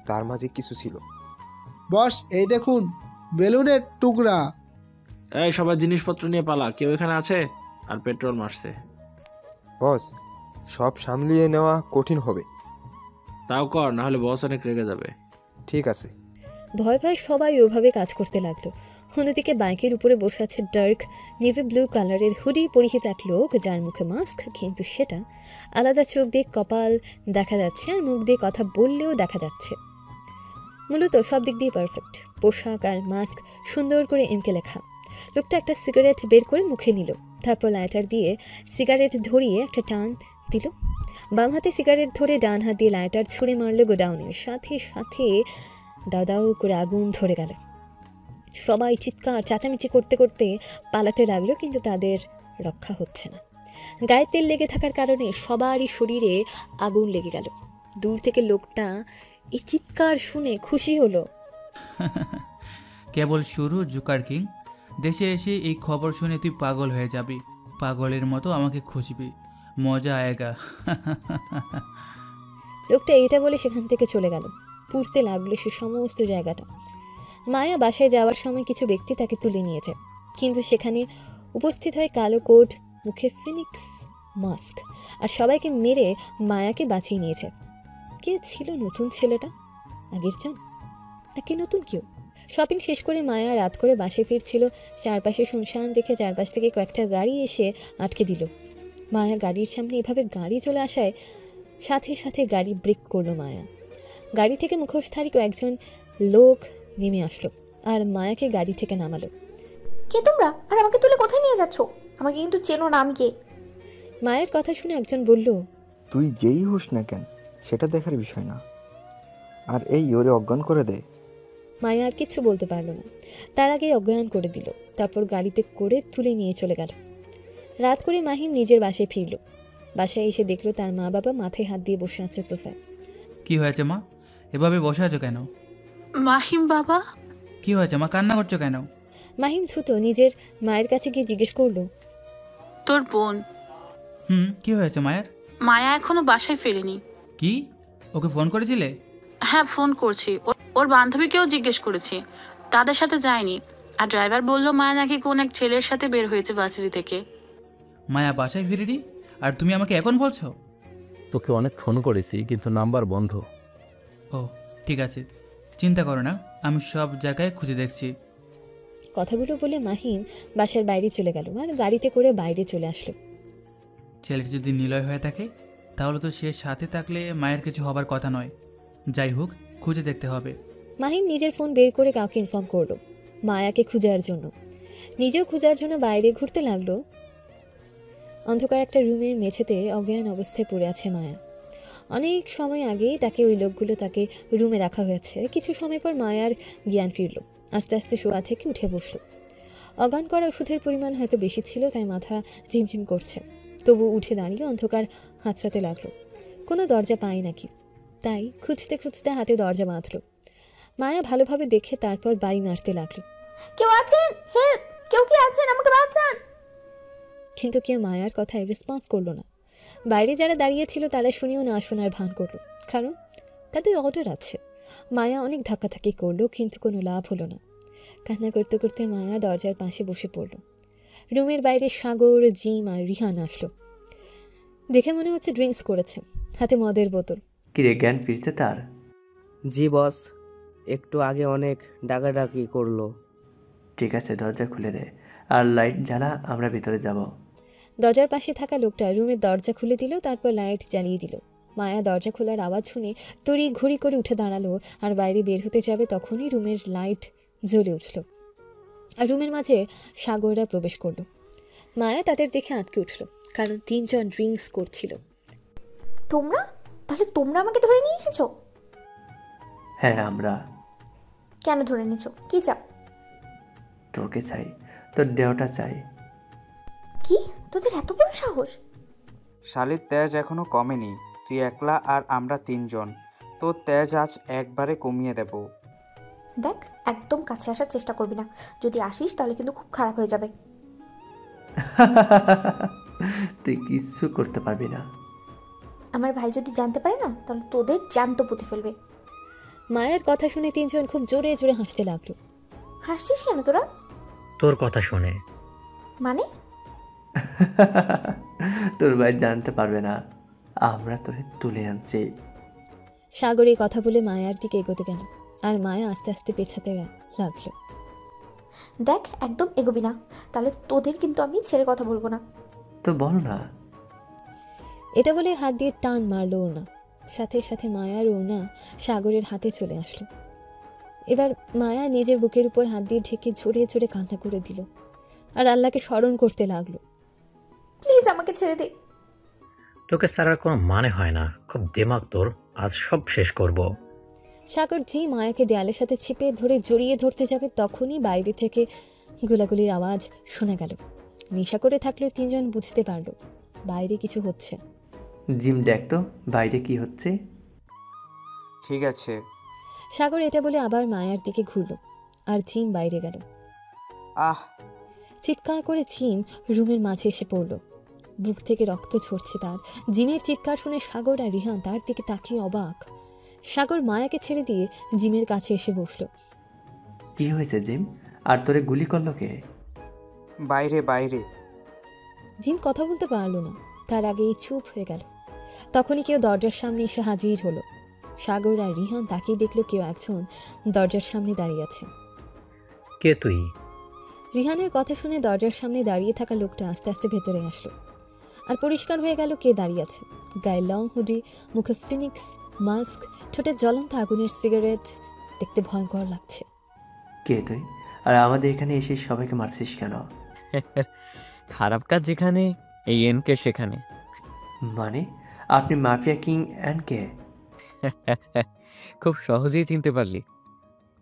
তার মাঝে কিছু ছিল। বস, এই দেখুন বেলুনের টুকরা। এই সবার জিনিসপত্র নিয়ে পালা, কেউ এখানে আছে? আর পেট্রোল মারছে। বস, সব সামলিয়ে নেওয়া কঠিন হবে। তাও কর, না হলে বস অনেক রেগে যাবে। ঠিক আছে। ভয় ভয় সবাই ওভাবে কাজ করতে লাগলো। অন্যদিকে বাইকের উপরে বসে আছে ডার্ক নেভি ব্লু কালারের হুডি পরিহিত এক লোক, যার মুখে মাস্ক, কিন্তু সেটা আলাদা। চোখ দিয়ে কপাল দেখা যাচ্ছে, আর মুখ দিয়ে কথা বললেও দেখা যাচ্ছে। মূলত সব দিক দিয়ে পারফেক্ট। পোশাক আর মাস্ক সুন্দর করে এমকে লেখা। লোকটা একটা সিগারেট বের করে মুখে নিল, তারপর লাইটার দিয়ে সিগারেট ধরিয়ে একটা টান দিল। বাম হাতে সিগারেট ধরে ডান হাত দিয়ে লাইটার ছুঁড়ে মারল গোডাউনের। সাথে সাথে দাদাও করে আগুন ধরে গেল। সবাই চিৎকার চেঁচামেচি করতে করতে পালাতে লাগলো, কিন্তু তাদের রক্ষা হচ্ছে না। গায়ে তেল লেগে থাকার কারণে সবারই শরীরে আগুন লেগে গেল। দূর থেকে লোকটা এই চিৎকার শুনে খুশি হলো। কেবল শুরু জোকার কিং। দেশে এসে এই খবর শুনে তুই পাগল হয়ে যাবি, পাগলের মতো আমাকে খুঁজবি, মজা আয়েগা। লোকটা এটা বলে সেখান থেকে চলে গেল। পুড়তে লাগলো সে সমস্ত জায়গাটা। মায়া বাসায় যাওয়ার সময় কিছু ব্যক্তি তাকে তুলে নিয়েছে, কিন্তু সেখানে উপস্থিত হয় কালো কোট, মুখে ফিনিক্স মাস্ক, আর সবাইকে মেরে মায়াকে বাঁচিয়ে নিয়েছে। কে ছিল নতুন ছেলেটা? আগের জন নাকি নতুন কেউ? শপিং শেষ করে মায়া রাত করে বাসে ফিরছিল। চারপাশে শুনশান দেখে চারপাশ থেকে কয়েকটা গাড়ি এসে আটকে দিল। মায়া গাড়ির সামনে এভাবে গাড়ি চলে আসায় সাথে সাথে গাড়ি ব্রেক করলো মায়া। গাড়ি থেকে মুখোশধারী কয়েকজন লোক নেমে আসলো আর মায়াকে গাড়ি থেকে নামালো। কে তোমরা, আর আমাকে তুলে কোথায় নিয়ে যাচ্ছ? আমাকে কিন্তু চেনো না, আমি কে? মায়ের কথা শুনে একজন বলল, তুই যেই হোস না কেন সেটা দেখার বিষয় না, আর এই ওরে অজ্ঞান করে দে। মায়া আর কিচ্ছু বলতে পারল না, তার আগেই অজ্ঞান করে দিল। তারপর গাড়িতে করে তুলে নিয়ে চলে গেল। রাত করে মাহিম নিজের বাসায় ফিরল। বাসায় এসে দেখলো তার মা বাবা মাথায় হাত দিয়ে বসে আছে সোফায়। কি হয়েছে মা, এভাবে বসে আছো কেন? মাহিম বাবা। কি হয়েছে মা, কান্না করছো কেন? মাহিম দ্রুত নিজের মায়ের কাছে গিয়ে জিজ্ঞেস করলো, তোর বোন কি হয়েছে মায়ের? মায়া এখনো বাসায় ফেরেনি। কি, ওকে ফোন করেছিলে? হ্যাঁ, ফোন করছি। ওর বান্ধবীকেও জিজ্ঞেস করেছি, তাদের সাথে যায়নি। আর ড্রাইভার বলল মায়া নাকি কোন এক ছেলের সাথে বের হয়েছে ভার্সিটি থেকে। মায়া বাসায় ফিরেনি আর তুমি আমাকে এখন বলছো? তোকে অনেক ফোন করেছি কিন্তু নাম্বার বন্ধ। ও ঠিক আছে, চিন্তা করো না, আমি সব জায়গায় খুঁজে দেখছি। কথাগুলো বলে মাহিম বাসার বাইরে চলে গেল আর গাড়িতে করে বাইরে চলে আসলো। ছেলেটি যদি নিলয় হয়ে থাকে তাহলে তো সে সাথে থাকলে মায়ের কিছু হবার কথা নয়। যাই হোক, খুঁজে দেখতে হবে। মাহিম নিজের ফোন বের করে কাউকে ইনফর্ম করলো মায়াকে খুঁজার জন্য। নিজেও খুঁজার জন্য বাইরে ঘুরতে লাগলো। অন্ধকার একটা রুমের মেঝেতে অজ্ঞান অবস্থায় পড়ে আছে মায়া। অনেক সময় আগেই তাকে ওই লোকগুলো তাকে রুমে রাখা হয়েছে। কিছু সময় পর মায়ার জ্ঞান ফিরল। আস্তে আস্তে শোয়া থেকে উঠে বসলো। অজ্ঞান করা ওষুধের পরিমাণ হয়তো বেশি ছিল, তাই মাথা ঝিমঝিম করছে। তবু উঠে দাঁড়িয়ে অন্ধকার হাতড়াতে লাগলো। কোনো দরজা পায় নাকি, তাই খুঁজতে খুঁজতে হাতে দরজা বাঁধলো। মায়া ভালোভাবে দেখে তারপর বাড়ি মারতে লাগলো, কেউ আছেন? হেল্প! কেউ কি আছেন? আমাকে বাঁচান! কিন্তু কেউ মায়ার কথায় রেসপন্স করলো না। বাইরে যারা দাঁড়িয়েছিল তারা শুনেও না শোনার ভান করলো, কারণ তাদের অর্ডার আছে। মায়া অনেক ধাক্কাধাক্কি করলো কিন্তু কোনো লাভ হলো না। কান্না করতে করতে মায়া দরজার পাশে বসে পড়ল। রুমের বাইরে সাগর, জিম আর রিহান আসলো। দেখে মনে হচ্ছে ড্রিঙ্কস করেছে, হাতে মদের বোতল। কিরে, জ্ঞান ফিরছে তার? জি বস, একটু আগে অনেক ডাকাডাকি করলো। ঠিক আছে, দরজা খুলে দে আর লাইট জ্বালা, আমরা ভিতরে যাব। দরজার পাশে থাকা লোকটা রুমের দরজা খুলে দিল, তারপর লাইট জ্বালিয়ে দিল। মায়া দরজা খোলার আওয়াজ শুনে তড়ি ঘড়ি করে উঠে দাঁড়ালো আর বাইরে বের হতে যাবে, তখনই রুমের লাইট জ্বলে উঠল আর রুমের মাঝে সাগররা প্রবেশ করলো। মায়া তাদের দেখে আঁতকে উঠল, কারণ তিনজন ড্রিঙ্কস করছিল। তোমরা? তাহলে তোমরা আমাকে ধরে নিয়ে এসেছো? হ্যাঁ, আমরা। কেন ধরে নিয়েছো? কি চাও? তোকে চাই, তোর দেহটা চাই। কি? তোদের এত বড় সাহস? শালির তেজ এখনো কমেনি। তুই একলা আর আমরা তিনজন। তোর তেজ আজ একবারে কমিয়ে দেব। দেখ, একদম কাছে আসার চেষ্টা করবি না। যদি আসিস তাহলে কিন্তু খুব খারাপ হয়ে যাবে। তুই কিচ্ছু করতে পারবি না। আমার ভাই যদি জানতে পারে না, তাহলে তোদের জ্যান্ত পুঁতে ফেলবে। মায়ের কথা শুনে তিনজন খুব জোরে জোরে হাসতে লাগলো। হাসছিস কেন তোরা? তোর কথা শুনে। মানে? তোর ভাই জানতে পারবে না, আমরা তোরে তুলে আনছি। সাগর এই কথা বলে মায়ার দিকে এগোতে গেল আর মায়া আস্তে আস্তে পেছাতে লাগলো। দেখ, একদম এগোবি না, তাহলে তোদের কিন্তু আমি ছেড়ে কথা বলবো না। তো বল না। এটা বলে হাত দিয়ে টান মারলো ওড়না। সাথে সাথে মায়ার ওড়না সাগরের হাতে চলে আসলো। এবার মায়া নিজের বুকের উপর হাত দিয়ে ঢেকে ঝরে ঝরে কান্না করে দিল আর আল্লাহকে স্মরণ করতে লাগলো। প্লিজ আমাকে ছেড়ে দে। তোকে ছাড়ার কোনো মানে হয় না, খুব দিমাগ তোর, আজ সব শেষ করব। সাগর যে মায়াকে দেয়ালের সাথে চিপে ধরে জড়িয়ে ধরতে যাবে, তখনই বাইরে থেকে গোলাগুলির আওয়াজ শোনা গেল। নেশা করে থাকলেও তিনজন বুঝতে পারলো বাইরে কিছু হচ্ছে। জিম, দেখ তো বাইরে কি হচ্ছে। ঠিক আছে। সাগর এটা বলে আবার মায়ার দিকে ঘুরল আর জিম বাইরে গেল। আহ! চিৎকার করে জিম রুমের মাঝে এসে পড়ল। বুক থেকে রক্ত ঝরছে তার। জিমের চিৎকার শুনে সাগর আর রিহান তার দিকে তাকিয়ে অবাক। সাগর মায়াকে ছেড়ে দিয়ে জিমের কাছে এসে বসল। কি হয়েছে জিম? আর তোরে গুলি করলো কে? বাইরে বাইরে। জিম কথা বলতে পারলো না, তার আগেই চুপ হয়ে গেল। তখনই কেউ দরজার সামনে এসে হাজির হলো। সাগর আর রিহান তাকিয়ে দেখলো কেউ একজন দরজার সামনে দাঁড়িয়ে আছে। কে তুই? রিহানের কথা শুনে দরজার সামনে দাঁড়িয়ে থাকা লোকটা আস্তে আস্তে ভেতরে আসলো আর পরিষ্কার হয়ে গেল কে দাঁড়িয়ে আছে। গায়ে লং হুডি, মুখে ফিনিক্স মাস্ক, ঠোঁটে জ্বলন্ত আগুনের সিগারেট, দেখতে ভয়ঙ্কর লাগছে। কে তুই? আর আমাদের এখানে এসে সবাইকে মারছিস কেন? খারাপ কাজ যেখানে, এই এনকে সেখানে। মানে আপনি মাফিয়া কিং এনকে? খুব সহজেই চিনতে পারলি।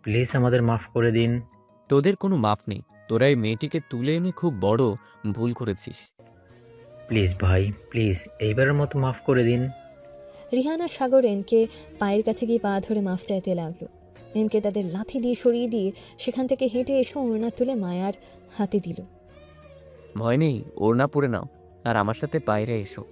প্লিজ আমাদের মাফ করে দিন। তোদের কোনো মাফ নেই। তোরা এই মেয়েটিকে তুলে এনে খুব বড় ভুল করেছিস। প্লিজ ভাই, প্লিজ এইবারের মতো মাফ করে দিন। রিহান আর সাগর এনকে পায়ের কাছে গিয়ে পা ধরে মাফ চাইতে লাগলো। এনকে তাদের লাথি দিয়ে সরিয়ে দিয়ে সেখান থেকে হেঁটে এসে ওড়না তুলে মায়ার হাতে দিল। ভয় নেই, ওড়না পরে নাও আর আমার সাথে বাইরে এসো।